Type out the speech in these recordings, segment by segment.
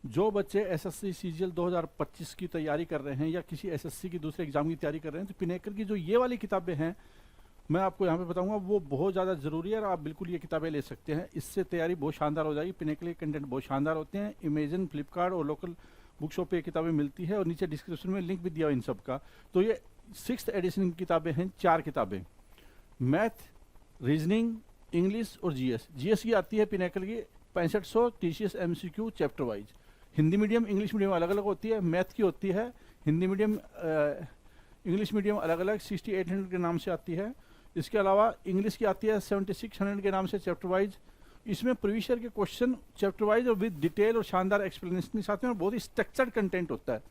जो बच्चे SSC CGL 2025 की तैयारी कर रहे हैं या किसी एसएससी की दूसरे एग्जाम की तैयारी कर रहे हैं, तो पिनेकल की जो ये वाली किताबें हैं मैं आपको यहाँ पे बताऊंगा, वो बहुत ज़्यादा ज़रूरी है और आप बिल्कुल ये किताबें ले सकते हैं। इससे तैयारी बहुत शानदार हो जाएगी। पिनेकल के कंटेंट बहुत शानदार होते हैं। इमेजन, फ्लिपकार्ट और लोकल बुक शॉप पे ये किताबें मिलती है और नीचे डिस्क्रिप्शन में लिंक भी दिया हुआ इन सब का। तो ये 6th एडिशन की किताबें हैं, 4 किताबें, मैथ, रीजनिंग, इंग्लिश और जीएस। जीएस की आती है पिनेकल की 6500 TCS MCQ chapter wise. Hindi medium English medium अलग अलग होती है। मैथ की होती है हिंदी मीडियम इंग्लिश मीडियम अलग अलग 6800 के नाम से आती है। इसके अलावा इंग्लिश की आती है 7600 के नाम से चैप्टर वाइज। इसमें प्रीवियस ईयर के क्वेश्चन चैप्टर वाइज और विद डिटेल और शानदार एक्सप्लेनेशन के साथ में, और बहुत ही स्ट्रक्चर्ड कंटेंट होता है।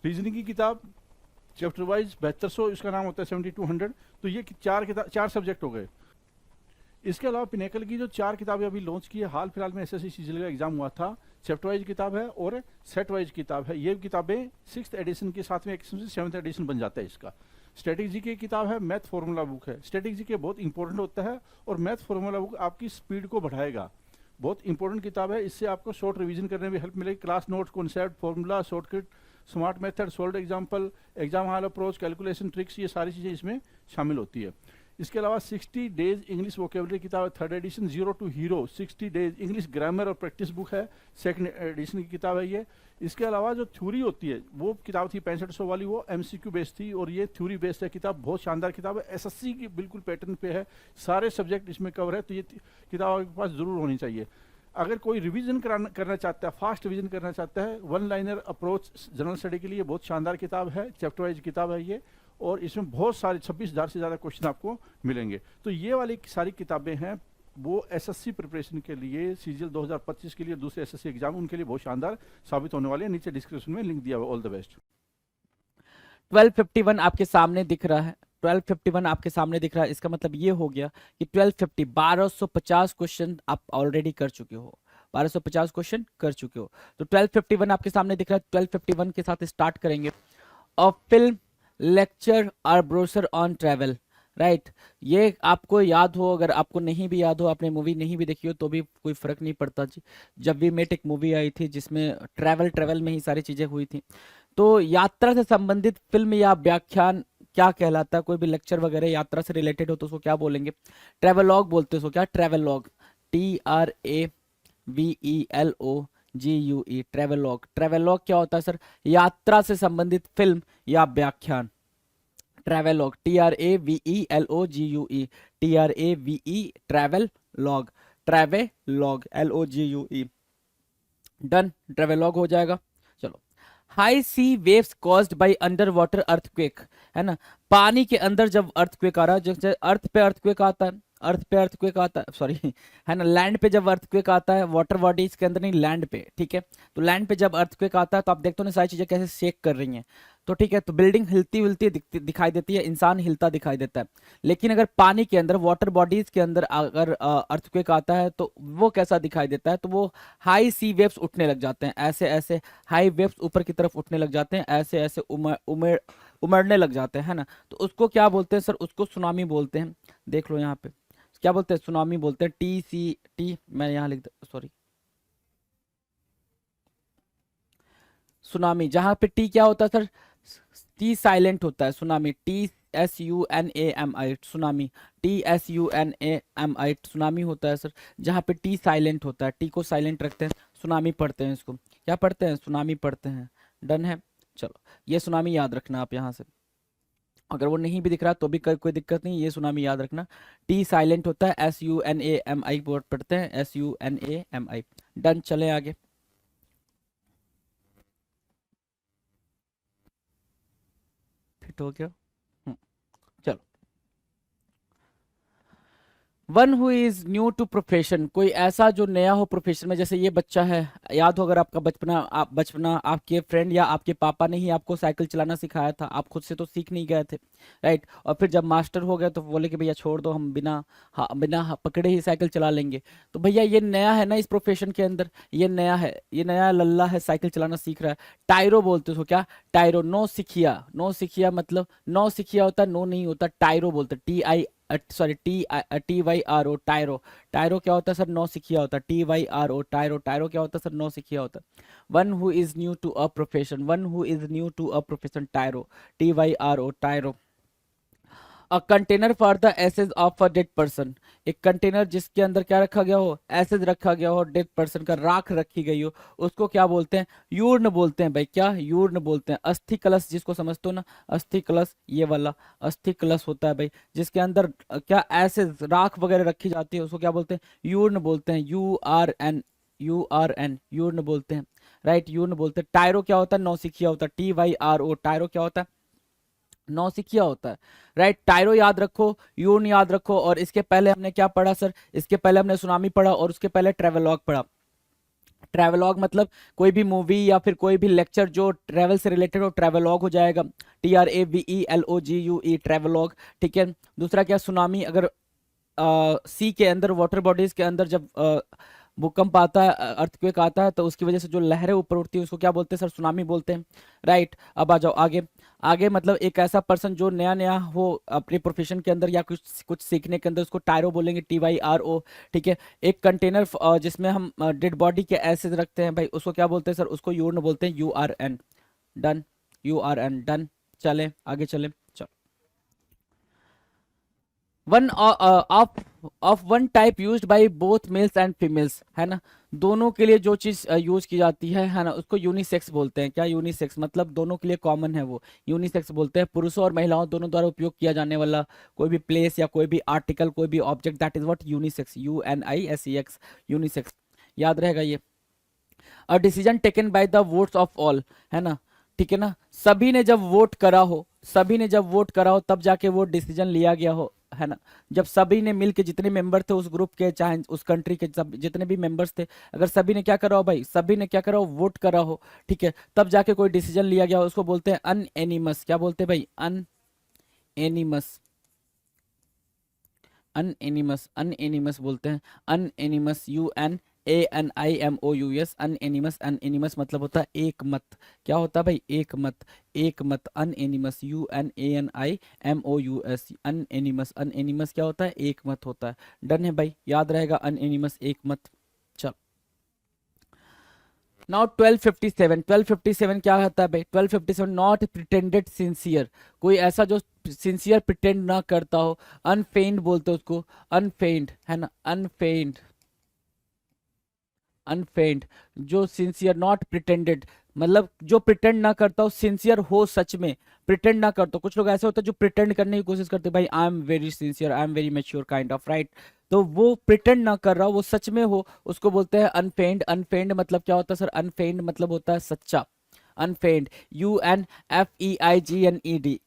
रीजनिंग की किताब चैप्टर वाइज 7200, इसका नाम होता है 7200। तो ये चार सब्जेक्ट हो गए। इसके अलावा पिनेकल की जो 4 किताबें अभी लॉन्च की है, हाल फिलहाल में एसएससी सीजीएल का एग्जाम हुआ था, चैप्टर वाइज किताब है और सेट वाइज किताब है। ये किताबें 6th एडिशन के साथ में एक 7th एडिशन बन जाता है इसका। स्ट्रेटेजी की किताब है, मैथ फॉर्मूला बुक है। स्ट्रेटेजी के बहुत इंपॉर्टेंट होता है और मैथ फॉर्मूला बुक आपकी स्पीड को बढ़ाएगा। बहुत इंपॉर्टेंट किताब है। इससे आपको शॉर्ट रिवीजन करने में हेल्प मिलेगी। Class notes, concept, formula, shortcut, smart method, sold example, exam hall approach, calculation tricks, ये सारी चीज़ें इसमें शामिल होती है। इसके अलावा 60 डेज इंग्लिश वोकेबलरी किताब है, 3rd edition, zero to hero 60 days English grammar और प्रैक्टिस बुक है, 2nd एडिशन की किताब है ये। इसके अलावा जो थ्योरी होती है वो किताब थी 6500 वाली, वो एमसीक्यू बेस्ड थी और ये थ्योरी बेस्ड है किताब। बहुत शानदार किताब है, एसएससी की बिल्कुल पैटर्न पे है, सारे सब्जेक्ट इसमें कवर है। तो ये किताब आपके पास जरूर होनी चाहिए। अगर कोई रिवीजन करना चाहता है, फास्ट रिवीजन करना चाहता है, 1 लाइनर अप्रोच जनरल स्टडी के लिए बहुत शानदार किताब है, चैप्टर वाइज किताब है ये। और इसमें बहुत सारे 26,000 से ज़्यादा क्वेश्चन आपको मिलेंगे। तो ये वाली सारी किताबें हैं वो एसएससी प्रिपरेशन के लिए, सीजीएल 2025 के लिए, दूसरे एसएससी एग्जाम, उनके लिए बहुत शानदार साबित होने वाले हैं। नीचे डिस्क्रिप्शन में लिंक दिया हुआ। All the best. 1251 आपके सामने दिख रहा है। 1251 आपके सामने दिख रहा है। इसका मतलब ये हो गया कि 1250 क्वेश्चन आप ऑलरेडी कर चुके हो। 1250 क्वेश्चन कर चुके हो। तो 1251 आपके सामने दिख रहा है। 1251 के साथ स्टार्ट करेंगे। और फिल्म, लेक्चर और ब्रोशर ऑन ट्रैवल, राइट। ये आपको याद हो, अगर आपको नहीं भी याद हो, आपने मूवी नहीं भी देखी हो तो भी कोई फर्क नहीं पड़ता जी। जब वी मेट एक मूवी आई थी जिसमें ट्रैवल में ही सारी चीजें हुई थी। तो यात्रा से संबंधित फिल्म या व्याख्यान क्या कहलाता है? कोई भी लेक्चर वगैरह यात्रा से रिलेटेड हो तो उसको क्या बोलेंगे? ट्रैवलॉग बोलते हैं उसको। क्या? Travelogue, TRAVELOGUE, travelogue. ट्रैवलॉग क्या होता है सर? यात्रा से संबंधित फिल्म या व्याख्यान। Travelogue, TRAVELOGUE, travelogue, travelogue, LOGUE। Done, travelogue हो जाएगा। चलो, high sea waves caused by under water earthquake, है ना। पानी के अंदर जब अर्थक्वेक आ रहा है, जैसे अर्थ पे अर्थक्वेक आता है, अर्थ पे अर्थक्वेक आता है, सॉरी, है ना। लैंड पे जब अर्थक्वेक आता है, वाटर बॉडीज के अंदर नहीं, लैंड पे, ठीक है। तो लैंड पे जब अर्थक्वेक आता है तो आप देखते हो ना सारी चीजें कैसे शेक कर रही हैं। तो ठीक है, तो बिल्डिंग हिलती हिलती दिखाई देती है, इंसान हिलता दिखाई देता है। लेकिन अगर पानी के अंदर, वाटर बॉडीज के अंदर अगर अर्थक्वेक आता है तो वो कैसा दिखाई देता है? तो वो हाई सी वेव्स उठने लग जाते हैं, ऐसे ऐसे हाई वेव्स ऊपर की तरफ उठने लग जाते हैं, ऐसे ऐसे उमड़ने लग जाते हैं, है ना। तो उसको क्या बोलते हैं सर? उसको सुनामी बोलते हैं। देख लो यहाँ पे क्या बोलते हैं, सुनामी बोलते हैं। TCT, मैं यहाँ लिख, सॉरी, सुनामी। जहां पे टी क्या होता है सर? टी साइलेंट होता है। Tsunami, TSUNAMI, tsunami, TSUNAMI, tsunami होता है सर। जहां पे टी साइलेंट होता है, टी को साइलेंट रखते हैं, सुनामी पढ़ते हैं। इसको क्या पढ़ते हैं? सुनामी पढ़ते हैं। डन है। चलो, ये सुनामी याद रखना आप यहाँ से। अगर वो नहीं भी दिख रहा तो भी कोई दिक्कत नहीं, ये सुनामी याद रखना। टी साइलेंट होता है, SUNAMI बोर्ड पढ़ते हैं, SUNAMI। डन, चले आगे। फिट हो गया। चलो, one who is new to profession, कोई ऐसा जो नया हो प्रोफेशन में। जैसे ये बच्चा है, याद हो अगर आपका बचपना आपके फ्रेंड या आपके पापा ने ही आपको साइकिल चलाना सिखाया था, आप खुद से तो सीख नहीं गए थे, राइट। और फिर जब मास्टर हो गए तो बोले कि भैया छोड़ दो, हम बिना पकड़े ही साइकिल चला लेंगे। तो भैया ये नया है ना इस प्रोफेशन के अंदर, ये नया है, ये नया लल्ला है, साइकिल चलाना सीख रहा है। टायरो बोलते हो। क्या? टायरो। नो सिखिया, नो सिखिया मतलब नो सिखिया होता है, नो नहीं होता, टायरो बोलते, सॉरी TYRO टायरो। टायरो क्या होता है सर? नौसिखिया होता है। TYRO टायरो। टायरो क्या होता है सर? नौसिखिया होता है। One who is new to a profession, one who is new to a profession, tyro. TYRO tyro. A container for the ashes of a dead person, एक कंटेनर जिसके अंदर क्या रखा गया हो? एसेज रखा गया हो, डेड पर्सन का राख रखी गई हो, उसको क्या बोलते हैं? यूर्न बोलते हैं भाई। क्या? यूर्न बोलते हैं। अस्थि कलश जिसको समझते हो ना, अस्थि कलश, ये वाला अस्थि कलश होता है भाई, जिसके अंदर क्या एसेज राख वगैरह रखी जाती है, उसको क्या बोलते हैं? यूर्न बोलते हैं। URN, URN यूर्न बोलते हैं। राइट, यूर्न बोलते हैं। टायरो क्या होता है? नौसिखिया होता है। TYRO टायरो क्या होता है? नौसिखिया होता है। राइट, टायरो याद रखो, यून याद रखो। और इसके पहले हमने क्या पढ़ा सर? इसके पहले हमने सुनामी पढ़ा और उसके पहले ट्रेवलॉग पढ़ा। ट्रैवलॉग मतलब कोई भी मूवी या फिर कोई भी लेक्चर जो ट्रैवल से रिलेटेड हो, ट्रैवलॉग हो जाएगा। TRAVELOGUE travelogue. ठीक है। दूसरा क्या? सुनामी। अगर सी के अंदर, वाटर बॉडीज के अंदर जब भूकंप आता है, अर्थक्वेक आता है, तो उसकी वजह से जो लहरें ऊपर उठती है उसको क्या बोलते हैं सर? सुनामी बोलते हैं। राइट, अब आ जाओ आगे। आगे मतलब एक ऐसा पर्सन जो नया नया हो अपने प्रोफेशन के अंदर या कुछ कुछ सीखने के अंदर, उसको टायरो बोलेंगे। TYRO। ठीक है। एक कंटेनर जिसमें हम डेड बॉडी के एसिड रखते हैं भाई, उसको क्या बोलते हैं सर? उसको यूर्न बोलते हैं। URN done. URN done. चले आगे चले। One of one type used by both mails and females, है ना। दोनों के लिए जो चीज यूज की जाती है ना, उसको यूनिसेक्स बोलते हैं। क्या? यूनिसेक्स मतलब दोनों के लिए कॉमन है, वो यूनिसेक्स बोलते हैं। पुरुषों और महिलाओं दोनों द्वारा उपयोग किया जाने वाला कोई भी प्लेस या कोई भी आर्टिकल, कोई भी object, that is what? Unisex. UNISEX unisex. याद रहेगा ये। A decision taken by the votes of all, है ना। ठीक है ना। सभी ने जब वोट करा हो, सभी ने जब वोट करा हो तब जाके वो डिसीजन लिया गया हो, है ना। जब सभी ने मिलके, जितने मेंबर थे उस ग्रुप के, चाहे उस कंट्री के सब जितने भी मेंबर्स थे, अगर सभी ने क्या करा हो भाई? सभी ने क्या करा हो? वोट करा हो। ठीक है, तब जाके कोई डिसीजन लिया गया हो, उसको बोलते हैं अनएनिमस। क्या बोलते हैं भाई? अनएनिमस। अनएनिमस, अनएनिमस बोलते हैं। अनएनिमस, UNANIMOUS। अनएनिमस, अनएनिमस मतलब होता है एक मत। क्या होता है भाई? एक मत। एक मत, अनएनिमस। UNANIMOUS। अनएनिमस, अनएनिमस क्या होता है? एक मत होता है। डन है भाई, याद रहेगा अनएनिमस, एक मत। चल, नाउ 1257। 1257 क्या कहता है भाई? 1257 नॉट प्रिटेंडेड सिंसियर, कोई ऐसा जो सिंसियर प्रिटेंड ना करता हो। अनफेइंड बोलते हैं उसको। अनफेइंड, है ना। अनफेइंड, अनफेइंड जो सिंसियर, नॉट प्रिटेंडेड मतलब जो प्रिटेंड ना करता हो, सिंसियर हो सच में, प्रिटेंड ना करता हो। कुछ लोग ऐसे होते हैं जो प्रिटेंड करने की कोशिश करते हैं, भाई I am very sincere, I am very mature kind of, right. तो वो प्रिटेंड ना कर रहा हो, वो सच में हो, उसको बोलते हैं अनफेइंड। अनफेइंड मतलब क्या होता है सर? अनफेइंड मतलब होता है सच्चा। अनफेइंड, UNFEIGNED,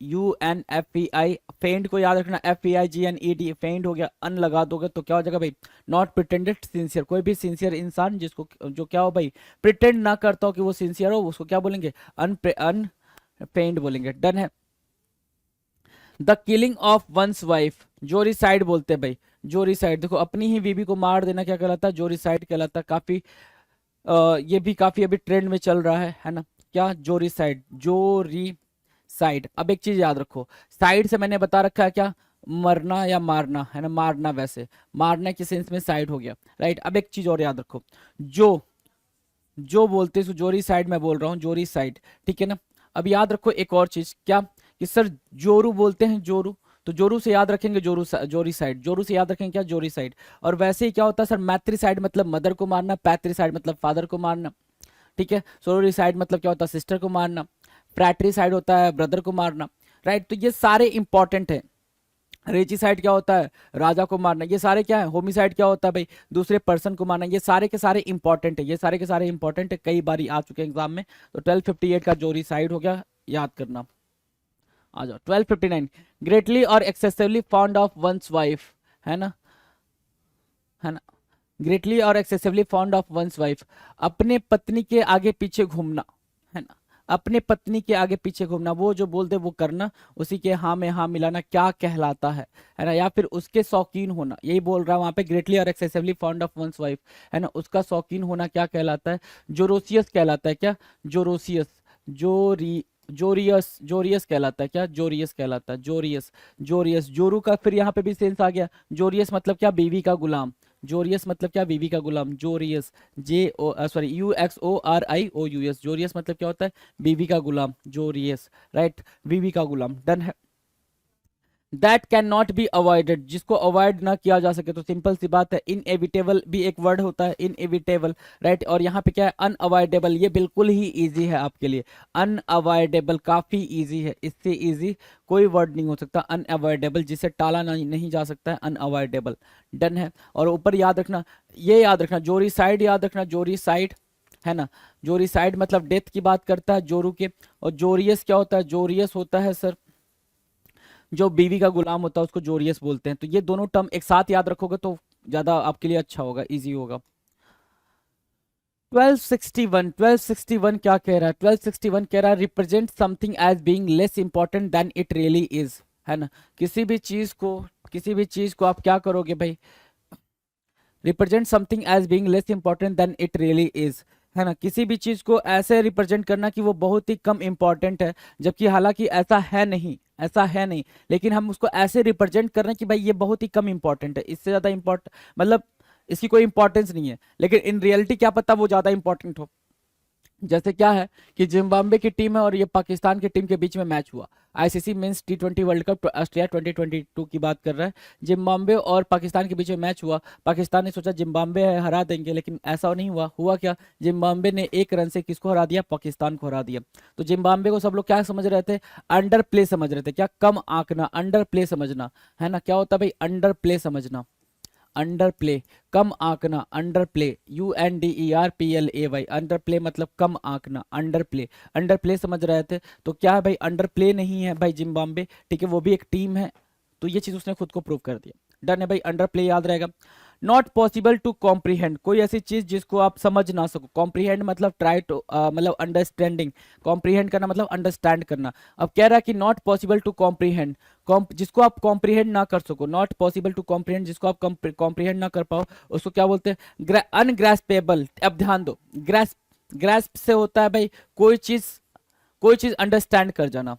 UNFEI। फेंड को याद रखना, FEIGNED। फेंड हो गया, अन लगा दोगे तो क्या हो जाएगा भाई? Not pretended sincere. कोई भी सिंसियर इंसान जिसको, जो क्या हो भाई? प्रिटेंड ना करता हो कि वो सिंसियर हो, उसको क्या बोलेंगे? अनफेइंड बोलेंगे। डन है। The killing of one's wife, uxoricide बोलते हैं भाई। जोरिसाइड, देखो अपनी ही बीवी को मार देना क्या कहलाता है? जोरिसाइड कहलाता है। काफी ये भी काफी अभी ट्रेंड में चल रहा है ना। क्या? जोरिसाइड, जोरिसाइड। अब एक चीज याद रखो, साइड से मैंने बता रखा है क्या? मरना या मारना, है ना। मारना, वैसे मारने के सेंस में साइड हो गया, राइट। अब एक चीज और याद रखो, जो जो बोलते हैं जोरी साइड, मैं बोल रहा हूँ जोरी साइड, ठीक है ना। अब याद रखो एक और चीज, क्या? कि सर जोरू बोलते हैं, जोरू। तो जोरू से याद रखेंगे जोरी साइड। जोरू से याद रखेंगे क्या? जोरी साइड। और वैसे ही क्या होता है सर? मैत्री साइड मतलब मदर को मारना, पैत्री साइड मतलब फादर को मारना, ठीक है। सोरोरी साइड मतलब क्या होता है? सिस्टर को मारना। फ्रैटरी साइड होता है ब्रदर को मारना, राइट। तो ये सारे इंपॉर्टेंट है। रेजिसाइड क्या होता है? राजा को मारना। ये सारे क्या है? होमिसाइड क्या होता है भाई? दूसरे पर्सन को मारना। ये सारे के सारे इंपॉर्टेंट है, ये सारे के सारे इंपॉर्टेंट है, कई बार आ चुके हैं एग्जाम में। तो 1258 का जोरिसाइड हो गया, याद करना। आ जाओ 1259। ग्रेटली और excessively fond of one's wife, है ना, है ना। ग्रेटली और excessively fond of one's wife, अपने पत्नी के आगे पीछे घूमना, है ना। अपने पत्नी के आगे पीछे घूमना, वो जो बोल दे वो करना, उसी के हाँ में हाँ मिलाना क्या कहलाता है ना। या फिर उसके शौकीन होना, यही बोल रहा है वहां पे। ग्रेटली और excessively fond of one's wife, है ना, उसका शौकीन होना क्या कहलाता है? जोरोसियस कहलाता है। क्या? जोरोसियस, जोरी जोरियस, जोरियस कहलाता है क्या? जोरियस कहलाता है, जोरियस, जोरियस, जोरू का फिर यहाँ पे भी सेंस आ गया। जोरियस मतलब क्या? बीवी का गुलाम। जोरियस मतलब क्या? बीवी का गुलाम। जोरियस, JORIOUS, जोरियस मतलब क्या होता है? बीवी का गुलाम, जोरियस, राइट, बीवी का गुलाम। डन है। That can not be avoided, जिसको अवॉइड ना किया जा सके, तो सिंपल सी बात है, इनएविटेबल भी एक वर्ड होता है, इनएविटेबल, राइट। और यहाँ पे क्या है? अनअवॉइडेबल, ये बिल्कुल ही इजी है आपके लिए। अनअवॉइडेबल काफी इजी है, इससे इजी कोई वर्ड नहीं हो सकता। अनअवॉइडेबल, जिसे टाला नहीं जा सकता है, अनअवॉइडेबल। डन है। और ऊपर याद रखना, ये याद रखना, जोरी साइड याद रखना, जोरी साइड, है ना। जोरी साइड मतलब डेथ की बात करता है जोरू के। और जोरियस क्या होता है? जोरियस होता है सर जो बीवी का गुलाम होता है, उसको जोरियस बोलते हैं। तो ये दोनों टर्म एक साथ याद रखोगे तो ज्यादा आपके लिए अच्छा होगा, इजी होगा। 1261 क्या कह रहा है? 1261 कह रहा है represent something as being less important than it really is, है ना। किसी भी चीज को आप क्या करोगे भाई? Represent something as being less important than it really is, है ना। किसी भी चीज को ऐसे रिप्रेजेंट करना कि वो बहुत ही कम इंपॉर्टेंट है, जबकि हालांकि ऐसा है नहीं, ऐसा है नहीं, लेकिन हम उसको ऐसे रिप्रेजेंट कर रहे हैं कि भाई ये बहुत ही कम इंपॉर्टेंट है, इससे ज्यादा इंपॉर्टेंट मतलब इसकी कोई इंपॉर्टेंस नहीं है, लेकिन इन रियलिटी क्या पता वो ज्यादा इंपॉर्टेंट हो। जैसे क्या है कि जिम्बाब्वे की टीम है और ये पाकिस्तान की टीम के बीच में मैच हुआ, ICC men's T20 world cup Australia 2022 की बात कर रहा है। जिम्बाब्वे और पाकिस्तान के बीच में मैच हुआ, पाकिस्तान ने सोचा जिम्बाब्वे है हरा देंगे, लेकिन ऐसा नहीं हुआ। हुआ क्या? जिम्बाब्वे ने 1 रन से किसको हरा दिया? पाकिस्तान को हरा दिया। तो जिम्बाब्वे को सब लोग क्या समझ रहे थे? अंडर प्ले समझ रहे थे। क्या? कम आंकना, अंडर प्ले समझना, है ना। क्या होता है भाई? अंडर प्ले समझना, अंडर प्ले, कम आंकना, underplay, UNDERPLAY, underplay मतलब कम आंकना, अंडर प्ले, अंडर प्ले समझ रहे थे। तो क्या है भाई? अंडर प्ले नहीं है भाई जिम्बाब्वे, ठीक है, वो भी एक टीम है। तो ये चीज उसने खुद को प्रूव कर दिया। डन है भाई, अंडर प्ले याद रहेगा। नॉट पॉसिबल टू कॉम्प्रीहेंड, कोई ऐसी चीज जिसको आप समझ ना सको। कॉम्प्रीहेंड मतलब ट्राई टू मतलब अंडरस्टैंडिंग, कॉम्प्रीहेंड करना मतलब अंडरस्टैंड करना। अब कह रहा है कि नॉट पॉसिबल टू कॉम्प्रीहेंड, जिसको आप कॉम्प्रीहेंड ना कर सको, नॉट पॉसिबल टू कॉम्प्रीहेंड, जिसको आप कॉम्प्रीहेंड ना कर पाओ, उसको क्या बोलते हैं? अनग्रास्पेबल। अब ध्यान दो, ग्रास्प, ग्रास्प से होता है भाई कोई चीज अंडरस्टैंड कर जाना,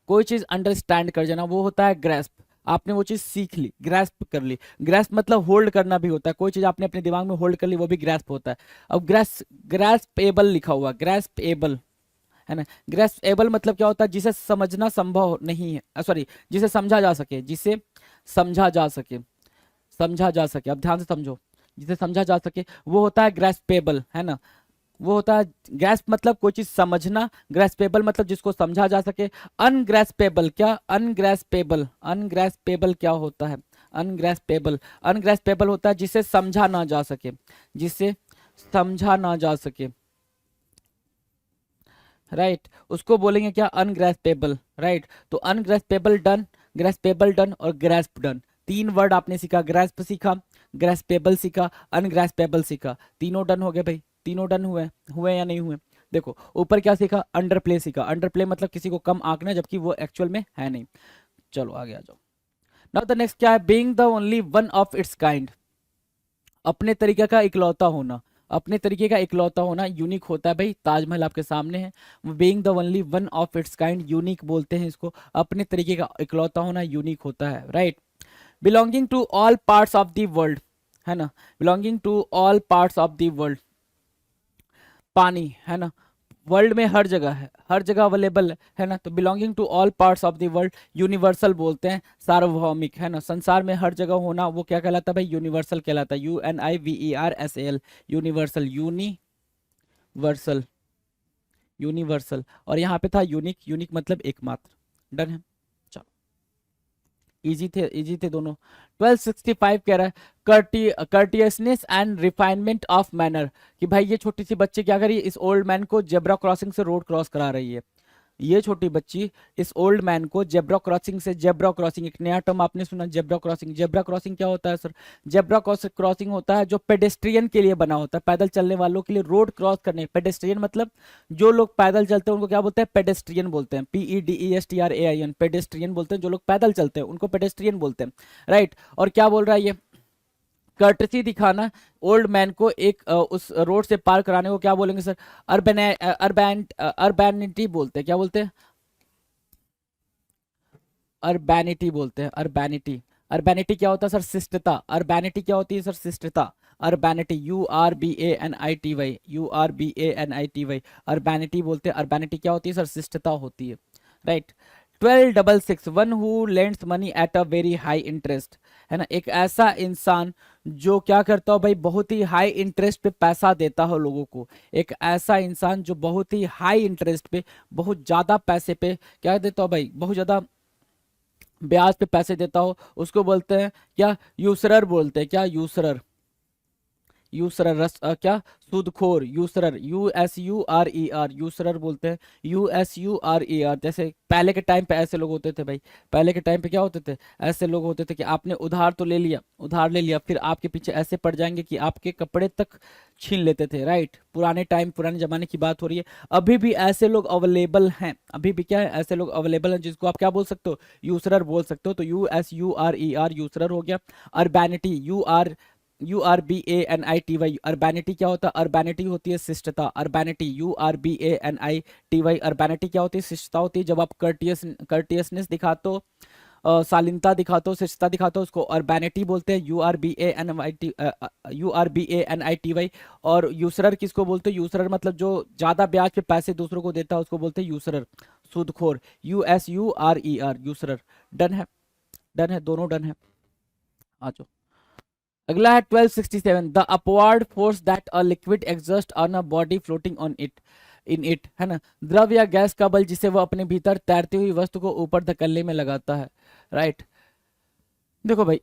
कोई चीज अंडरस्टैंड कर जाना, वो होता है ग्रेस्प। आपने वो चीज सीख ली, ग्रेस्प कर ली। ग्रेस्प मतलब होल्ड करना भी होता है, कोई चीज आपने अपने दिमाग में होल्ड कर ली, वो भी ग्रेस्प होता है। अब ग्रेस्पेबल लिखा हुआ, ग्रेस्पेबल, है ना। ग्रेस्पेबल मतलब क्या होता है? जिसे समझना संभव नहीं है, सॉरी, जिसे समझा जा सके, जिसे समझा जा सके, समझा जा सके। अब ध्यान से समझो, जिसे समझा जा सके वो होता है ग्रेस्पेबल, है ना। वो होता है ग्रेस्प मतलब कोई चीज समझना, ग्रेस्पेबल मतलब जिसको समझा जा सके। अनग्रेस्पेबल क्या? अनग्रेस्पेबल, अनग्रेस्पेबल क्या होता है? अनग्रेस्पेबल, अनग्रेस्पेबल होता है जिसे समझा ना जा सके, जिसे समझा ना जा सके, राइट, उसको बोलेंगे क्या? अनग्रेस्पेबल, राइट। तो अनग्रेस्पेबल डन, ग्रेस्पेबल डन और ग्रेस्प डन, 3 वर्ड आपने सीखा। ग्रेस्प सीखा, ग्रेस्पेबल सीखा, अनग्रेस्पेबल सीखा, तीनों डन हो गए भाई, तीनों डन हुए, हुए या नहीं हुए? देखो ऊपर क्या सीखा? अंडर प्ले सीखा। अंडर प्ले मतलब किसी को कम आंकना, जबकि वो एक्चुअल में है नहीं। चलो आगे आ जाओ। नाउ द नेक्स्ट क्या है? Being the only one of its kind, अपने तरीके का इकलौता होना, अपने तरीके का इकलौता होना यूनिक होता है भाई। ताजमहल आपके सामने है, being the only one of its kind, unique बोलते हैं इसको। अपने तरीके का इकलौता होना यूनिक होता है, right. Belonging to all parts of the world, है ना, belonging to all parts of the world, पानी, है ना, वर्ल्ड में हर जगह है, हर जगह अवेलेबल है ना। तो belonging to all parts of the world, universal बोलते हैं, सार्वभौमिक, है ना। संसार में हर जगह होना वो क्या कहलाता है भाई? यूनिवर्सल कहलाता है, UNIVERSAL, यूनिवर्सल, यूनिवर्सल, यूनिवर्सल। और यहाँ पे था यूनिक, यूनिक मतलब एकमात्र। डन है, चलो, इजी थे दोनों। 1265 कह रहा है कर्टियसनेस एंड रिफाइनमेंट ऑफ मैनर, कि भाई ये छोटी सी बच्ची क्या करी? इस ओल्ड मैन को जेब्रा क्रॉसिंग से रोड क्रॉस करा रही है। ये छोटी बच्ची इस ओल्ड मैन को जेब्रा क्रॉसिंग से, जेब्रा क्रॉसिंग एक नया टर्म आपने सुना, जेब्रा क्रॉसिंग। जेब्रा क्रॉसिंग क्या होता है सर? जेब्रा क्रॉसिंग होता है जो पेडेस्ट्रियन के लिए बना होता है, पैदल चलने वालों के लिए, रोड क्रॉस करने। पेडेस्ट्रियन मतलब जो लोग पैदल चलते हैं उनको क्या बोलते हैं? पेडेस्ट्रियन बोलते हैं, PEDESTRAIN, पेडेस्ट्रियन बोलते हैं। जो लोग पैदल चलते हैं उनको पेडेस्ट्रियन बोलते हैं, राइट। और क्या बोल रहा है ये? कर्टसी दिखाना ओल्ड मैन को एक उस रोड से पार कराने को क्या बोलेंगे सर? अर्बैनिटी बोलते हैं। क्या बोलते हैं? अर्बैनिटी बोलते हैं। अर्बैनिटी। अर्बैनिटी क्या होता है सर? शिष्टता। अर्बैनिटी क्या होती है सर? शिष्टता। अर्बैनिटी, URBANITY, URBANITY, अर्बैनिटी बोलते हैं। अर्बैनिटी क्या होती है सर? शिष्टता होती है, right. 1266, one who lends money at a very high interest, है ना, एक ऐसा इंसान जो क्या करता हो भाई, बहुत ही हाई इंटरेस्ट पे पैसा देता हो लोगों को। एक ऐसा इंसान जो बहुत ही हाई इंटरेस्ट पे, बहुत ज्यादा पैसे पे क्या देता हो भाई, बहुत ज्यादा ब्याज पे पैसे देता हो, उसको बोलते हैं क्या? यूसरर बोलते हैं। क्या? यूसरर। यूसरर क्या? सूदखोर। यूसरर, USURER, यूसरर बोलते हैं। USURER। जैसे पहले के टाइम पे ऐसे लोग होते थे भाई, पहले के टाइम पे क्या होते थे? ऐसे लोग होते थे कि आपने उधार तो ले लिया, उधार ले लिया, फिर आपके पीछे ऐसे पड़ जाएंगे कि आपके कपड़े तक छीन लेते थे, राइट। पुराने टाइम, पुराने जमाने की बात हो रही है। अभी भी ऐसे लोग अवेलेबल हैं, अभी भी क्या है, ऐसे लोग अवेलेबल हैं जिसको आप क्या बोल सकते हो? यूसरर बोल सकते हो। तो USURER यूसरर हो गया। अर्बैनिटी, URBANITY, अर्बैनिटी क्या होता है? अर्बैनिटी होती है शिष्टता। अर्बैनिटी, URBANITY, अर्बैनिटी क्या होती है? शिष्टता होती है। जब आप कर्टियसनेस दिखाते हो, शालीनता दिखाते हो, शिष्टता दिखाते हो, उसको अर्बैनिटी बोलते हैं। URBANITY। और यूसरर किसको बोलते हैं? यूसरर मतलब जो ज्यादा ब्याज पे पैसे दूसरों को देता है उसको बोलते हैं यूसरर, सूदखोर। USURER, यूसरर। डन है? डन है? दोनों डन है? आ जाओ। अगला है 1267, the upward force that a liquid exert on a body floating on it, in it, है ना, द्रव या गैस का बल जिसे वह अपने भीतर तैरती हुई वस्तु को ऊपर धकेलने में लगाता है, राइट। देखो भाई,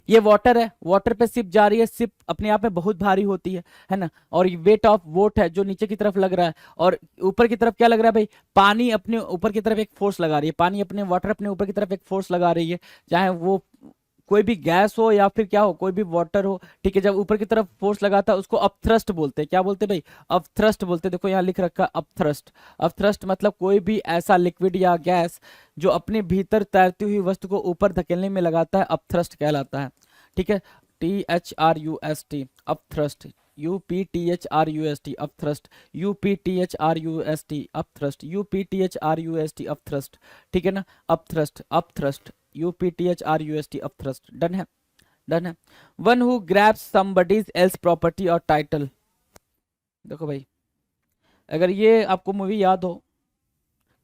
ये वाटर है, वाटर पे शिप जा रही है, शिप अपने आप में बहुत भारी होती है ना, और वेट ऑफ वोट है जो नीचे की तरफ लग रहा है, और ऊपर की तरफ क्या लग रहा है भाई? पानी अपने ऊपर की तरफ एक फोर्स लगा रही है, पानी अपने, वाटर अपने ऊपर की तरफ एक फोर्स लगा रही है, चाहे वो कोई भी गैस हो या फिर क्या हो, कोई भी वाटर हो, ठीक है। जब ऊपर की तरफ फोर्स लगाता है उसको अपथ्रस्ट बोलते हैं। क्या बोलते हैं भाई? अपथ्रस्ट बोलते हैं। देखो यहाँ लिख रखा है अपथ्रस्ट। अपथ्रस्ट मतलब कोई भी ऐसा लिक्विड या गैस जो अपने भीतर तैरती हुई वस्तु को ऊपर धकेलने में लगाता है, अपथ्रस्ट कहलाता है, ठीक है। THRUST, upthrust. UPTHRUST, upthrust. UPTHRUST, upthrust. UPTHRUST, upthrust, ठीक है ना। Upthrust, upthrust, UPTHRUST, upthrust. Done है? डन है। One who grabs somebody's else property और टाइटल। देखो भाई, अगर ये आपको मूवी याद हो,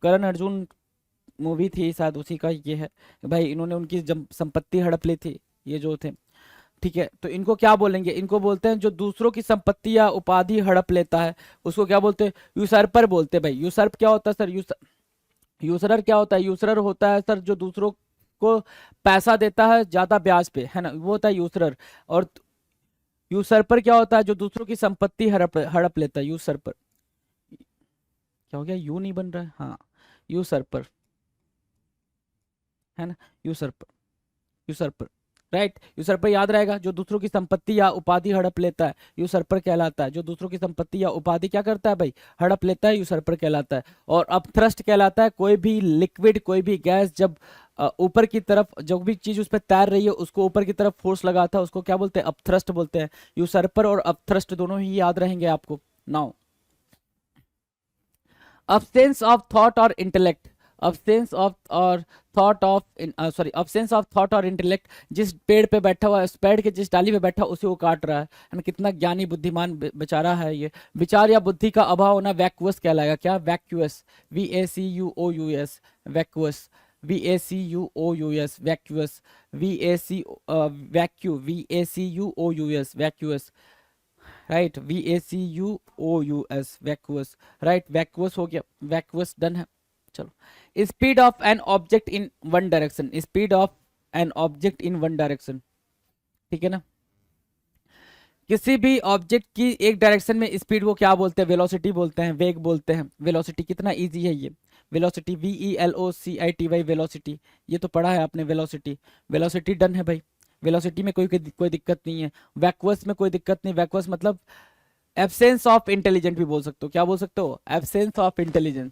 करण अर्जुन मूवी थी शायद, उसी का ये है भाई, इन्होंने उनकी जब संपत्ति हड़प ली थी ये जो थे, ठीक है, तो इनको क्या बोलेंगे? इनको बोलते हैं जो दूसरों की संपत्ति या उपाधि हड़प लेता है उसको क्या बोलते हैं? यूसर्पर बोलते हैं भाई। यूसर्प क्या होता है सर? यूसरर क्या होता है? यूसरर होता है सर जो दूसरों को पैसा देता है ज्यादा ब्याज पे, है ना, वो होता है यूसरर। और यूसर्पर क्या होता है? जो दूसरों की संपत्ति हड़प हड़प लेता है, यूसर्पर। क्या हो गया? यू नहीं बन रहा है, हाँ, यूसर्पर, है ना, यूसर्पर, यूसर्पर, राइट। यूसर्पर याद रहेगा, जो दूसरों की संपत्ति या उपाधि हड़प लेता है यूसर्पर कहलाता है। जो दूसरों की संपत्ति या उपाधि क्या करता है भाई? हड़प लेता है, यूसर्पर कहलाता है। और अपथ्रस्ट कहलाता है कोई भी लिक्विड, कोई भी गैस जब ऊपर की तरफ, जो भी चीज उस पर तैर रही है उसको ऊपर की तरफ फोर्स लगाता है उसको क्या बोलते हैं? अपथ्रस्ट बोलते हैं। यूसर्पर और अपथ्रस्ट दोनों ही याद रहेंगे आपको। Now, absence of thought or intellect, absence of और thought of sorry, absence of thought और intellect, जिस पेड़ पे बैठा हुआ है, उस पेड़ के जिस डाली पे बैठा उसी को काट रहा है ना, कितना ज्ञानी बुद्धिमान बेचारा है ये। विचार या बुद्धि का अभाव होना वैक्यूअस कहलाएगा। क्या? Vacuous, VACUOUS, vacuous, VACUOUS, vacuous, VACUOUS, vacuous, right. VACUOUS, vacuous, right, vacuous हो गया, वैक्यूअस। डन है? चलो। Speed of an object in one direction, speed of an object in one direction, ठीक है ना। किसी भी ऑब्जेक्ट की एक डायरेक्शन में स्पीड को क्या बोलते हैं? वेलोसिटी बोलते हैं, वेग बोलते हैं। वेलोसिटी कितना इजी है ये, वेलोसिटी, VELOCITY, वेलोसिटी, ये तो पढ़ा है आपने, वेलोसिटी। वेलोसिटी डन है भाई, वेलोसिटी में कोई दिक्कत नहीं है। वैक्यूअस में कोई दिक्कत नहीं, वैक्यूअस मतलब एब्सेंस ऑफ इंटेलिजेंट भी बोल सकते हो। क्या बोल सकते हो? Absence of intelligence,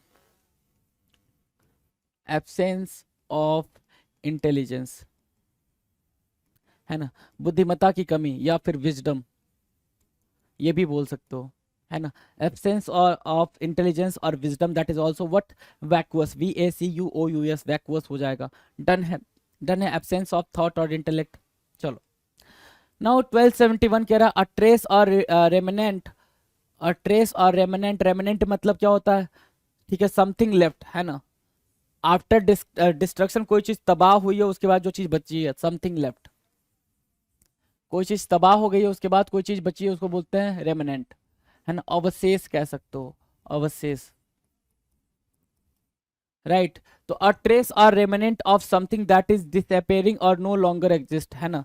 absence of intelligence, है ना, बुद्धिमत्ता की कमी या फिर विजडम, ये भी बोल सकते हो, है ना, एब्सेंस और ऑफ इंटेलिजेंस और wisdom, that is also what, vacuous, VACUOUS, vacuous हो जाएगा। डन है, डन है, एब्सेंस ऑफ थॉट और इंटेलेक्ट। चलो नाउ 1271 कह रहा है अ ट्रेस और रेमिनेंट, अ ट्रेस और रेमिनेंट, रेमिनेंट मतलब क्या होता है, ठीक है, समथिंग लेफ्ट, है ना, आफ्टर डिस्ट्रक्शन कोई चीज तबाह हुई है उसके बाद जो चीज बची है, समथिंग लेफ्ट, कोई चीज तबाह हो गई है उसके बाद कोई चीज बची है उसको बोलते हैं रेमिनेंट, है ना, अवशेष कह सकते हो, अवशेष, राइट। तो अ ट्रेस और remnant of something that is disappearing और नो लॉन्गर एग्जिस्ट, है ना,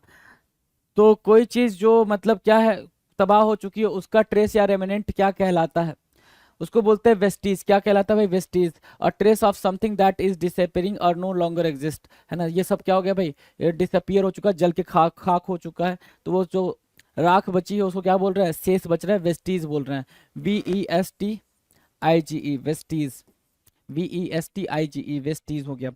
तो कोई चीज जो मतलब क्या है, तबाह हो चुकी है, उसका ट्रेस या रेमिनेंट क्या कहलाता है, उसको बोलते हैं वेस्टीज। क्या कहलाता है भाई, वेस्टीज। और trace of something that is disappearing और नो लॉन्गर एग्जिस्ट, है ना, ये सब क्या हो गया भाई, ये डिसअपियर हो चुका है, जल के खाक खाक हो चुका है, तो वो जो राख बची है उसको क्या बोल रहे हैं, शेष बच रहा है, वेस्टीज बोल रहे हैं, VESTIGE, वेस्टीज, VESTIGE, वेस्टीज हो गया।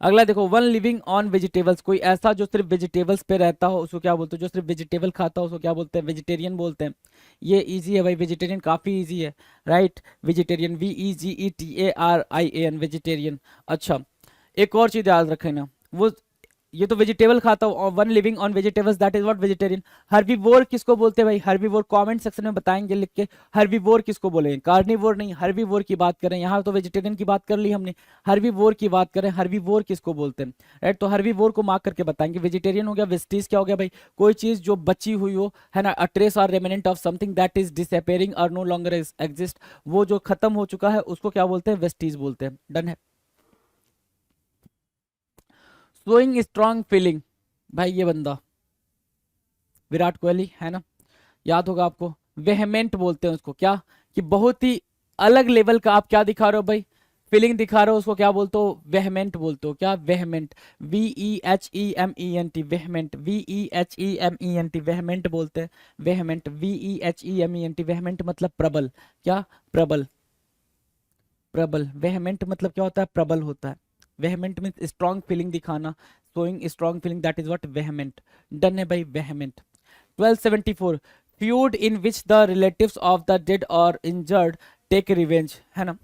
अगला देखो, वन लिविंग ऑन वेजिटेबल्स, कोई ऐसा जो सिर्फ वेजिटेबल्स पे रहता हो उसको क्या बोलते हो, जो सिर्फ वेजिटेबल खाता हो उसको क्या बोलते हैं, वेजिटेरियन बोलते हैं। ये इजी है भाई, वेजिटेरियन काफी इजी है, राइट, वेजिटेरियन, VEGETARIAN, वेजिटेरियन। अच्छा, एक और चीज याद रखें ना, वो ये तो वेजिटेबल खाता हूँ, one living on vegetables, that is what, vegetarian. Herbivore किसको बोलते हैं भाई, हर्बीवोर कमेंट सेक्शन में बताएंगे लिख के, हर्बीवोर किसको बोलेंगे, कार्निवोर नहीं, हर्बीवोर की बात करें, यहाँ तो वेजिटेरियन की बात कर ली हमने, हर्बीवोर की बात करें, हर्बीवोर किसको बोलते हैं, राइट, तो हर्बीवोर को मार्क करके बताएंगे। वेजिटेरियन हो गया, वेस्टीज क्या हो गया भाई, कोई चीज जो बची हुई हो, है ना, अ ट्रेस और remnant of something that is disappearing और नो लॉन्गर एग्जिस्ट, वो जो खत्म हो चुका है उसको क्या बोलते हैं, वेस्टीज बोलते हैं। डन है। शोइंग स्ट्रॉन्ग फीलिंग, भाई ये बंदा विराट कोहली, है ना, याद होगा आपको, वेहमेंट बोलते हैं उसको, क्या, कि बहुत ही अलग लेवल का आप क्या दिखा रहे हो भाई, फीलिंग दिखा रहे हो, उसको क्या बोलते हो, वेहमेंट बोलते हो, क्या, vehement, VEHEMENT, vehement, VEHEMENT, vehement बोलते हैं, वेहमेंट, VEHEMENT, वेहमेंट मतलब प्रबल, क्या, प्रबल, प्रबल, वेहमेंट मतलब क्या होता है, प्रबल होता है, वेहमेंट मीन स्ट्रॉन्ग फीलिंग दिखाना, showing strong feeling, that is what, vehement. Done है भाई, vehement. 1274 feud in which the relatives of the dead or injured take revenge, है ना,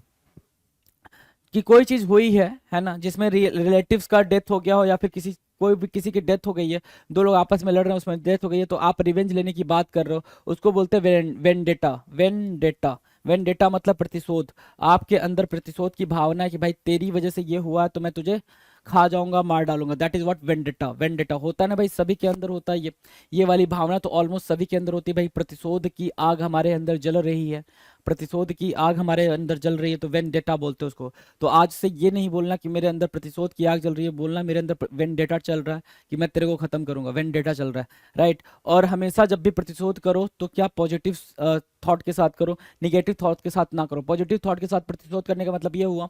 कि कोई चीज हुई है ना, जिसमें रिलेटिव्स का डेथ हो गया हो या फिर किसी कोई भी किसी की डेथ हो गई है, दो लोग आपस में लड़ रहे हैं उसमें डेथ हो गई है, तो आप रिवेंज लेने की बात कर रहे हो, उसको बोलते हैं वेंडेटा, वेंडेटा, वेंडेटा मतलब प्रतिशोध, आपके अंदर प्रतिशोध की भावना है कि भाई तेरी वजह से ये हुआ तो मैं तुझे खा जाऊंगा, मार डालूंगा, that is what vendetta. Vendetta होता है ना भाई, सभी के अंदर होता है ये वाली भावना तो ऑलमोस्ट सभी के अंदर होती है भाई, प्रतिशोध की आग हमारे अंदर जल रही है, प्रतिशोध की आग हमारे अंदर जल रही है, तो वेंडेटा बोलते हैं उसको। तो आज से ये नहीं बोलना कि मेरे अंदर प्रतिशोध की आग जल रही है, बोलना मेरे अंदर वेंडेटा चल रहा है कि मैं तेरे को खत्म करूंगा, वेंडेटा चल रहा है, राइट। और हमेशा जब भी प्रतिशोध करो तो क्या पॉजिटिव थॉट के साथ करो, निगेटिव थॉट के साथ ना करो। पॉजिटिव थॉट के साथ प्रतिशोध करने का मतलब ये हुआ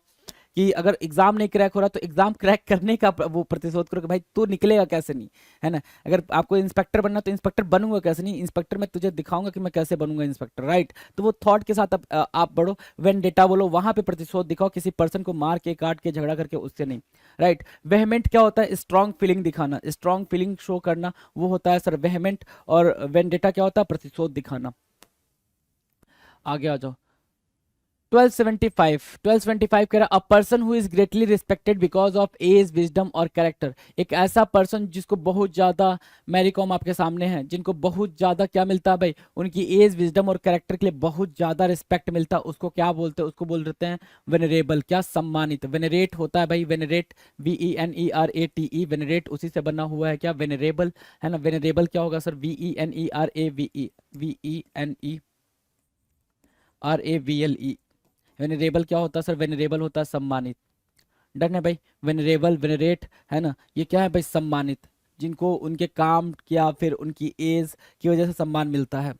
कि अगर एग्जाम नहीं क्रैक हो रहा तो एग्जाम क्रैक करने का वो प्रतिशोध करो कि भाई तू निकलेगा कैसे नहीं, है ना, अगर आपको इंस्पेक्टर बनना तो इंस्पेक्टर बनूंगा कैसे नहीं, इंस्पेक्टर मैं तुझे दिखाऊंगा कि मैं कैसे बनूंगा इंस्पेक्टर, राइट। तो वो थॉट के साथ आप बढ़ो, वेंडेटा बोलो, वहां पे प्रतिशोध दिखाओ, किसी पर्सन को मार के काट के झगड़ा करके, उससे नहीं, राइट। वेहमेंट क्या होता है, स्ट्रॉन्ग फीलिंग दिखाना, स्ट्रॉन्ग फीलिंग शो करना, वो होता है सर वेहमेंट। और वेंडेटा क्या होता है, प्रतिशोध दिखाना। आगे आ जाओ, 1275 कह रहा a person who is greatly respected because of age, wisdom और कैरेक्टर, एक ऐसा पर्सन जिसको बहुत ज्यादा, मैरी कॉम आपके सामने है, जिनको बहुत ज्यादा क्या मिलता है भाई, उनकी एज, विजडम और कैरेक्टर के लिए बहुत ज्यादा रिस्पेक्ट मिलता है, उसको क्या बोलते हैं, उसको बोल देते हैं वेनरेबल, क्या, सम्मानित। वेनरेट होता है भाई, वेनरेट, VENERATE, वेनरेट उसी से बना हुआ है, क्या, वेनरेबल, है ना, वेनरेबल क्या होगा सर, VENERAVENERAVLE, वेनरेबल क्या होता है सर, वेनरेबल होता है सम्मानित। डन है भाई, वेनरेबल, वेनरेट, है ना, ये क्या है भाई, सम्मानित, जिनको उनके काम या फिर उनकी एज की वजह से सम्मान मिलता है।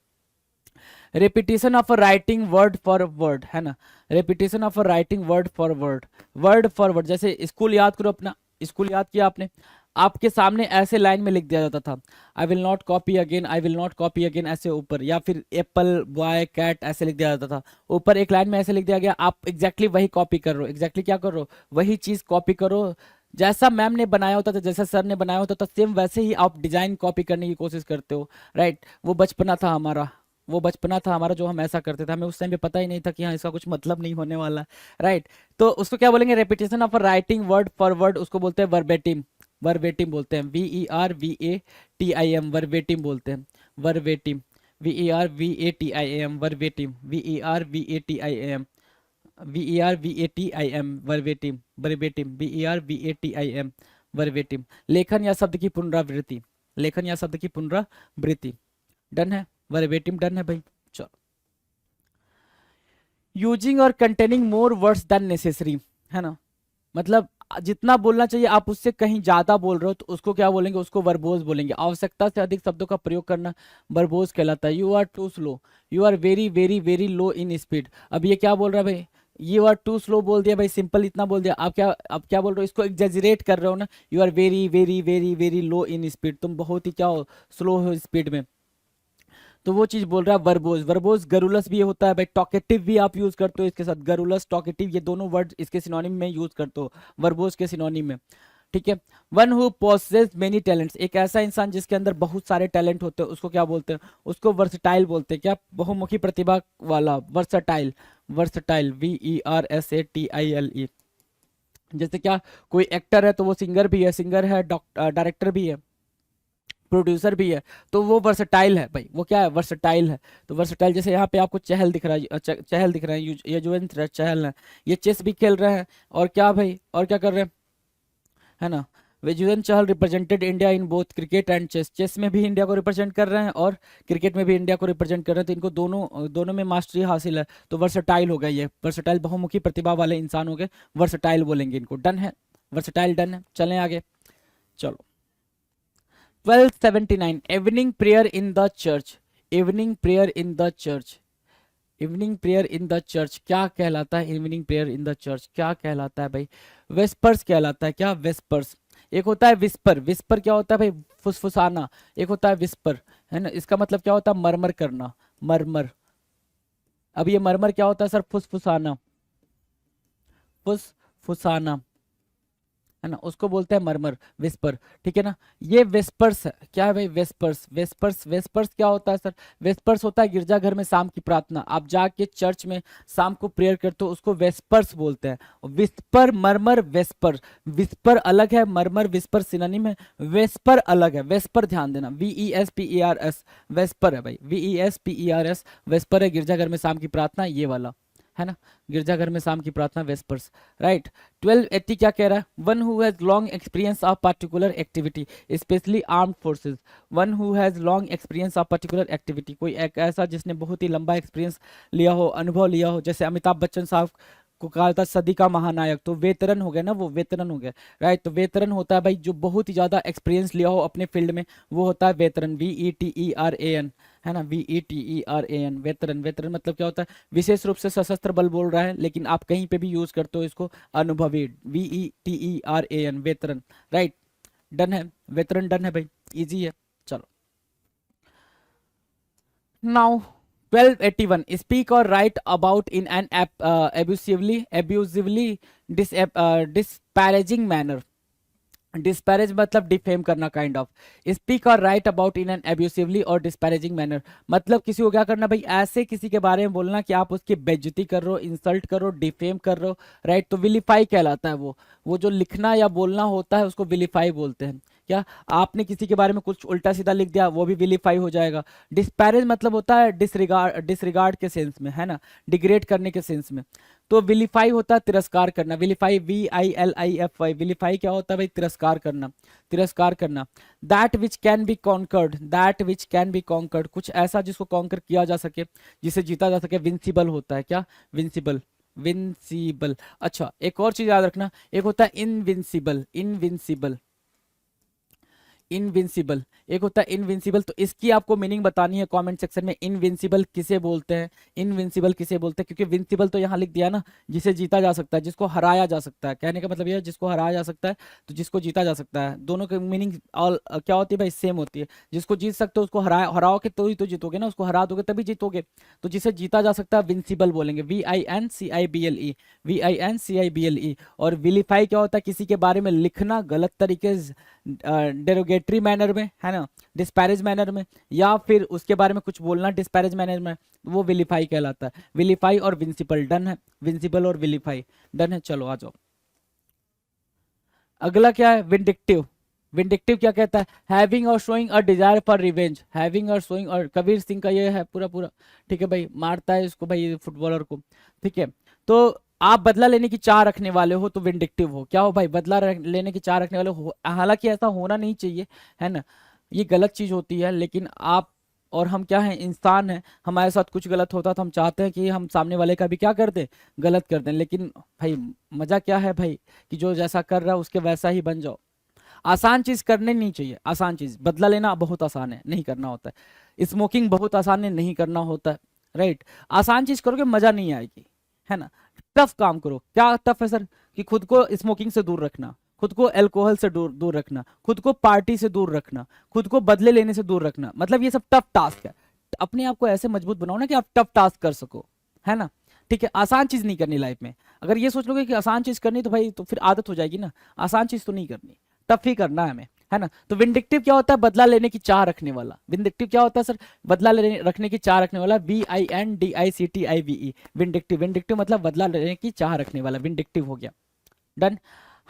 Repetition of a writing word for word, है ना, repetition of a writing word for word, word for word, जैसे स्कूल याद करो अपना, स्कूल याद किया आपने, आपके सामने ऐसे लाइन में लिख दिया जाता था, I will not copy again, I will not copy again, ऐसे ऊपर, या फिर एप्पल, बॉय, कैट, ऐसे लिख दिया जाता था, ऊपर एक लाइन में ऐसे लिख दिया गया, आप एग्जैक्टली वही कॉपी कर रहे हो, एग्जैक्टली क्या कर रहे हो, वही चीज कॉपी करो, जैसा मैम ने बनाया होता था, जैसा सर ने बनाया होता था, सेम वैसे ही आप डिजाइन कॉपी करने की कोशिश करते हो, राइट। वो बचपना था हमारा, वो बचपना था हमारा जो हम ऐसा करते थे, हमें उस टाइम पे पता ही नहीं था कि हाँ इसका कुछ मतलब नहीं होने वाला, राइट। तो उसको क्या बोलेंगे, repetition of writing word for word, उसको बोलते हैं वर्बेटिम, वर्बेटिम बोलते हैं, VERVATIM, वर्बेटिम बोलते हैं, verbatim, VERVATIM, verbatim, VERVATIM, VERVATIM, verbatim, verbatim, VERVATIM, verbatim. लेखन या शब्द की पुनरावृत्ति, लेखन या शब्द की पुनरावृत्ति, डन है, वर्बेटिम डन है भाई। चलो, यूजिंग और containing more words than necessary, है ना, मतलब जितना बोलना चाहिए आप उससे कहीं ज्यादा बोल रहे हो तो उसको क्या बोलेंगे, उसको वर्बोज बोलेंगे। आवश्यकता से अधिक शब्दों का प्रयोग करना वर्बोज कहलाता है। You are too slow, you are very very very low in speed. अब ये क्या बोल रहा है भाई, यू आर टू स्लो बोल दिया भाई, सिंपल इतना बोल दिया। आप क्या बोल रहे हो, इसको एग्जेजरेट कर रहे हो ना, you are very very very very low in speed, तुम बहुत ही क्या हो, स्लो हो स्पीड में, तो वो चीज बोल रहा है वर्बोज। वर्बोज गरुलस भी होता है भाई, टॉकेटिव भी आप यूज करते हो इसके साथ, गरुलस टॉकेटिव ये दोनों वर्ड इसके सिनोनिम में यूज करते हो, वर्बोज के सिनोनिम में, ठीक है। One who possess many talents, एक ऐसा इंसान जिसके अंदर बहुत सारे टैलेंट होते हैं, उसको क्या बोलते हैं, उसको वर्सटाइल बोलते हैं, क्या, बहुमुखी प्रतिभा वाला, वर्सटाइल, वर्सटाइल, VERSATILE। जैसे क्या, कोई एक्टर है तो वो सिंगर भी है, सिंगर है, डायरेक्टर भी है, प्रोड्यूसर भी है, तो वो वर्सटाइल है भाई, वो क्या है, वर्सटाइल है। तो वर्सटाइल, जैसे यहाँ पे आपको चहल दिख रहा है, चहल दिख रहे हैं, युजवेंद्र चहल है, ये चेस भी खेल रहे हैं, और क्या भाई, और क्या कर रहे हैं, है ना। Yuzvendra Chahal represented India in both cricket and chess, chess में भी इंडिया को रिप्रेजेंट कर रहे हैं और क्रिकेट में भी इंडिया को रिप्रेजेंट कर रहे हैं, तो इनको दोनों दोनों में मास्टरी हासिल है, तो वर्सटाइल हो गया, ये वर्सटाइल बहुमुखी प्रतिभा वाले इंसान हो गए, वर्सटाइल बोलेंगे इनको, डन है, वर्सटाइल डन है। चलें आगे, चलो। 1279 evening prayer in the church, evening prayer in the church, evening prayer in the church क्या कहलाता है, evening prayer in the church क्या कहलाता है भाई, वेस्पर्स कहलाता है, क्या, वेस्पर्स। एक होता है विस्पर, विस्पर क्या होता है भाई, फुसफुसाना, एक होता है विस्पर, है ना, इसका मतलब क्या होता है, मरमर करना, मरमर। अब ये मरमर क्या होता है सर, फुसफुसाना, फुसफुसाना, है ना, उसको बोलते हैं मरमर, विस्पर, ठीक है ना। ये वेस्पर्स है, क्या है भाई, वेस्पर्स, वेस्पर्स, वेस्पर्स क्या होता है सर, वेस्पर्स होता है गिरजाघर में शाम की प्रार्थना, आप जाके चर्च में शाम को प्रेयर करते हो, उसको वेस्पर्स बोलते हैं। विस्पर, मरमर, वेस्पर, विस्पर अलग है, मरमर विस्पर सिनोनिम है, वेस्पर अलग है, वेस्पर ध्यान देना, VESPERS, वेस्पर है भाई, VESPERS, वेस्पर है गिरजाघर में शाम की प्रार्थना, ये वाला, है ना, गिरजाघर में शाम की प्रार्थना, वेस्पर्स, राइट। 1280 क्या कह रहा है, one who has long experience of particular activity specially armed forces, one who has long experience of particular activity, कोई एक ऐसा जिसने बहुत ही लंबा एक्सपीरियंस लिया हो, अनुभव लिया हो, जैसे अमिताभ बच्चन साहब को कहा था सदी का महानायक, तो वेतरन हो गया ना, वो वेतरन हो गया, राइट। तो वेतरन होता है भाई जो बहुत ही ज्यादा एक्सपीरियंस लिया हो अपने फील्ड में, वो होता है वेतरन, VETERAN, है ना, VETERAN, वेतरन। वेतरन मतलब क्या होता है, विशेष रूप से सशस्त्र बल बोल रहा है, लेकिन आप कहीं पे भी यूज करते हो इसको, अनुभवी, VETERAN, वेतरन, राइट, डन है, वेतरन डन है भाई, इजी है। चलो, नाउ 1281 स्पीक और right about in an abusively disparaging manner, disparage मतलब डिफेम करना, काइंड ऑफ। स्पीक और राइट अबाउट इन एन एब्यूसिवली और डिस्पैरेजिंग मैनर, मतलब किसी को क्या करना भाई, ऐसे किसी के बारे में बोलना कि आप उसकी बेइज्जती कर रहे हो, इंसल्ट कर रहे हो, डिफेम कर रहे हो, राइट। तो विलीफाई कहलाता है वो जो लिखना या बोलना होता है उसको विलीफाई बोलते हैं। क्या, आपने किसी के बारे में कुछ उल्टा सीधा लिख दिया, वो भी विलीफाई हो जाएगा। डिस्पैरेज मतलब होता है डिसरिगार्ड, डिसरिगार्ड के सेंस में, है ना, डिग्रेड करने के सेंस में। तो विलीफाई होता है तिरस्कार करना, विलीफाई, VILIFY, विलीफाई क्या होता है भाई, तिरस्कार करना, तिरस्कार करना। That which can be conquered, that which can be conquered, कुछ ऐसा जिसको कॉन्कर किया जा सके, जिसे जीता जा सके, विंसिबल होता है, क्या, विंसिबल, विंसिबल। अच्छा, एक और चीज याद रखना, एक होता है इनविंसिबल, इनविंसिबल, इनविंसिबल, एक होता है इनविंसिबल। तो इसकी आपको मीनिंग बतानी है कमेंट सेक्शन में, इनविंसिबल किसे बोलते हैं, इनविंसिबल किसे बोलते हैं। क्योंकि विंसिबल तो यहाँ लिख दिया ना, जिसे जीता जा सकता है, जिसको हराया जा सकता है, कहने का मतलब ये है जिसको हराया जा सकता है, तो जिसको जीता जा सकता है। दोनों की मीनिंग ऑल क्या होती है भाई, सेम होती है। जिसको जीत सकते हो उसको हराओगे तो ही तो जीतोगे ना, उसको हरा दोगे तभी जीतोगे। तो जिसे जीता जा सकता है विंसिबल बोलेंगे, VINCIBLE, VINCIBLE। और विलीफाई क्या होता है, किसी के बारे में लिखना गलत तरीके, डेरोगेटरी मैनर में, है ना, डिस्पैरेज मैनर में, या फिर उसके बारे में कुछ बोलना डिस्पैरेज मैनर में, वो विलीफाई कहलाता है। विलीफाई और विंसिबल डन है, विंसिबल और विलीफाई डन है। चलो आ जाओ, अगला क्या है, विंडिक्टिव। विंडिक्टिव क्या कहता है, हैविंग और showing a desire for revenge, having और शोइंग, और कबीर सिंह का ये है पूरा पूरा, ठीक है भाई, मारता है इसको भाई फुटबॉलर को, ठीक है। तो आप बदला लेने की चाह रखने वाले हो तो विंडिक्टिव हो, क्या हो भाई, बदला लेने की चाह रखने वाले हो। हालांकि ऐसा होना नहीं चाहिए, है ना, ये गलत चीज होती है, लेकिन आप और हम क्या है, इंसान है, हमारे साथ कुछ गलत होता तो हम चाहते हैं कि हम सामने वाले का भी क्या कर दें, गलत कर दें। लेकिन भाई मजा क्या है भाई, कि जो जैसा कर रहा है उसके वैसा ही बन जाओ। आसान चीज करने नहीं चाहिए, आसान चीज बदला लेना बहुत आसान है, नहीं करना होता है। स्मोकिंग बहुत आसान है, नहीं करना होता है, राइट। आसान चीज करोगे मजा नहीं आएगी, है ना। टफ काम करो, क्या टफ है सर, कि खुद को स्मोकिंग से दूर रखना, खुद को अल्कोहल से दूर दूर रखना, खुद को पार्टी से दूर रखना, खुद को बदले लेने से दूर रखना, मतलब ये सब टफ टास्क है। अपने आप को ऐसे मजबूत बनाओ ना कि आप टफ टास्क कर सको, है ना, ठीक है। आसान चीज नहीं करनी लाइफ में, अगर ये सोच लोगे कि आसान चीज करनी तो भाई तो फिर आदत हो जाएगी ना, आसान चीज तो नहीं करनी, टफ ही करना है हमें, है ना। तो विंडिक्टिव क्या होता है, बदला लेने की चाह रखने वाला। विंडिक्टिव क्या होता है सर, बदला लेने रखने की चाह रखने वाला, VINDICTIVE, विंडिक्टिव। विंडिक्टिव मतलब बदला लेने की चाह रखने वाला, विंडिक्टिव हो गया, done.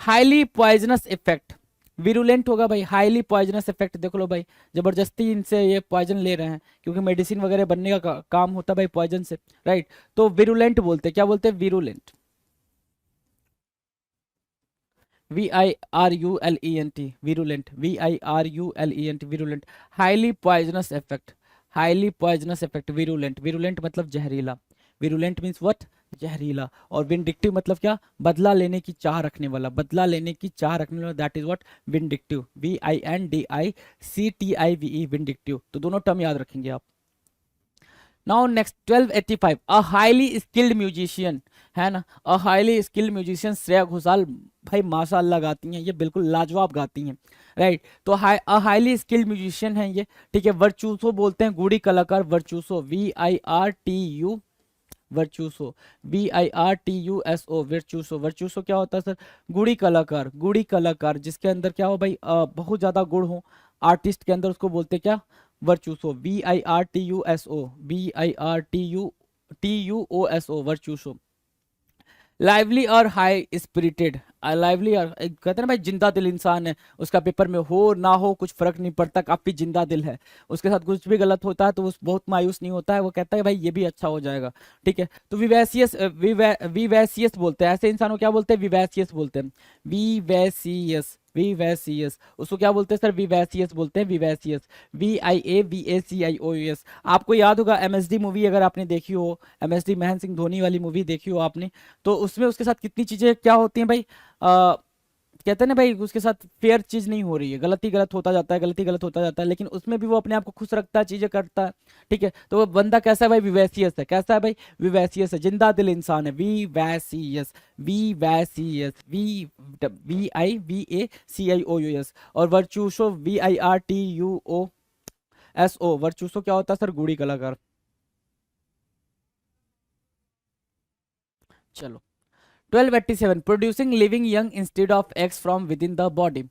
Highly poisonous effect, virulent होगा भाई, हाईली पॉइजनस इफेक्ट, देख लो भाई, जबरदस्ती इनसे ये पॉइजन ले रहे हैं, क्योंकि मेडिसिन वगैरह बनने का काम होता है भाई पॉइजन से, राइट। तो विरुलेंट बोलते हैं, क्या बोलते हैं, virulent, VIRULENT, virulent, VIRULENT, virulent. Highly poisonous effect, highly poisonous effect, virulent, virulent मतलब जहरीला, विरुलेंट मीन्स व्हाट, जहरीला। और विंडिक्टिव मतलब क्या, बदला लेने की चाह रखने वाला, बदला लेने की चाह रखने वाला, that is what vindictive, VINDICTIVE, vindictive. तो दोनों टर्म याद रखेंगे आप। Now next 1285, a highly skilled musician, है ना, a highly skilled musician, Shreya Ghoshal भाई माशाल्लाह गाती हैं, ये बिल्कुल लाजवाब गाती हैं, राइट। तो अ हाईली स्किल्ड म्यूजिशियन है ये, ठीक है। वर्चूसो बोलते हैं, गुड़ी कलाकार, वर्चूसो, VIRTU, वर्चूसो, VIRTUSO, वर्चूसो। वर्चूसो क्या होता है सर, गुड़ी कलाकार, गुड़ी कलाकार, जिसके अंदर क्या हो भाई, बहुत ज्यादा गुण हो आर्टिस्ट के अंदर, उसको बोलते क्या, वर्चूसो, VIRTUSO, VIRTUTUOSO, वर्चूसो। लाइवली और हाई स्पिरिटेड, लाइवली और कहते हैं ना भाई जिंदा दिल इंसान है, उसका पेपर में हो ना हो कुछ फर्क नहीं पड़ता, काफी जिंदा दिल है, उसके साथ कुछ भी गलत होता है तो वो बहुत मायूस नहीं होता है, वो कहता है भाई ये भी अच्छा हो जाएगा, ठीक है। तो विवैसियस, विवैसियस बोलते हैं, ऐसे इंसान को क्या बोलते हैं, विवैसियस बोलते हैं, विवैसियस, विवैसियस, उसको क्या बोलते हैं सर, विवैसियस बोलते हैं, विवैसियस, VIAVACIOUS। आपको याद होगा MSD मूवी अगर आपने देखी हो, MSD महेंद्र सिंह धोनी वाली मूवी देखी हो आपने, तो उसमें उसके साथ कितनी चीजें क्या होती हैं भाई, कहते हैं ना भाई उसके साथ फेयर चीज नहीं हो रही है, गलती गलत होता जाता है, गलती गलत होता जाता है, लेकिन उसमें भी वो अपने आप को खुश रखता है, चीजें करता है, ठीक है। तो वो बंदा कैसा है भाई, विवैसियस है, कैसा है भाई, विवैसियस है, जिंदा दिल इंसान है, विवैसियस, विवैसियस, VIVACIOUS। और वर्चूसो, VIRTUOSO, वर्चूसो क्या होता है सर, गुड़ी कलाकार। चलो 1287, producing living young instead of eggs from with in the body,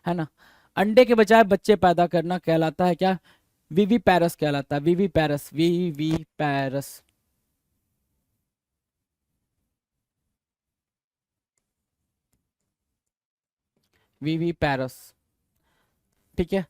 है ना, अंडे के बजाय बच्चे पैदा करना कहलाता है क्या, विवी पैरस कहलाता है, विवी पैरस, विवी पैरस। विवी पैरस, ठीक है,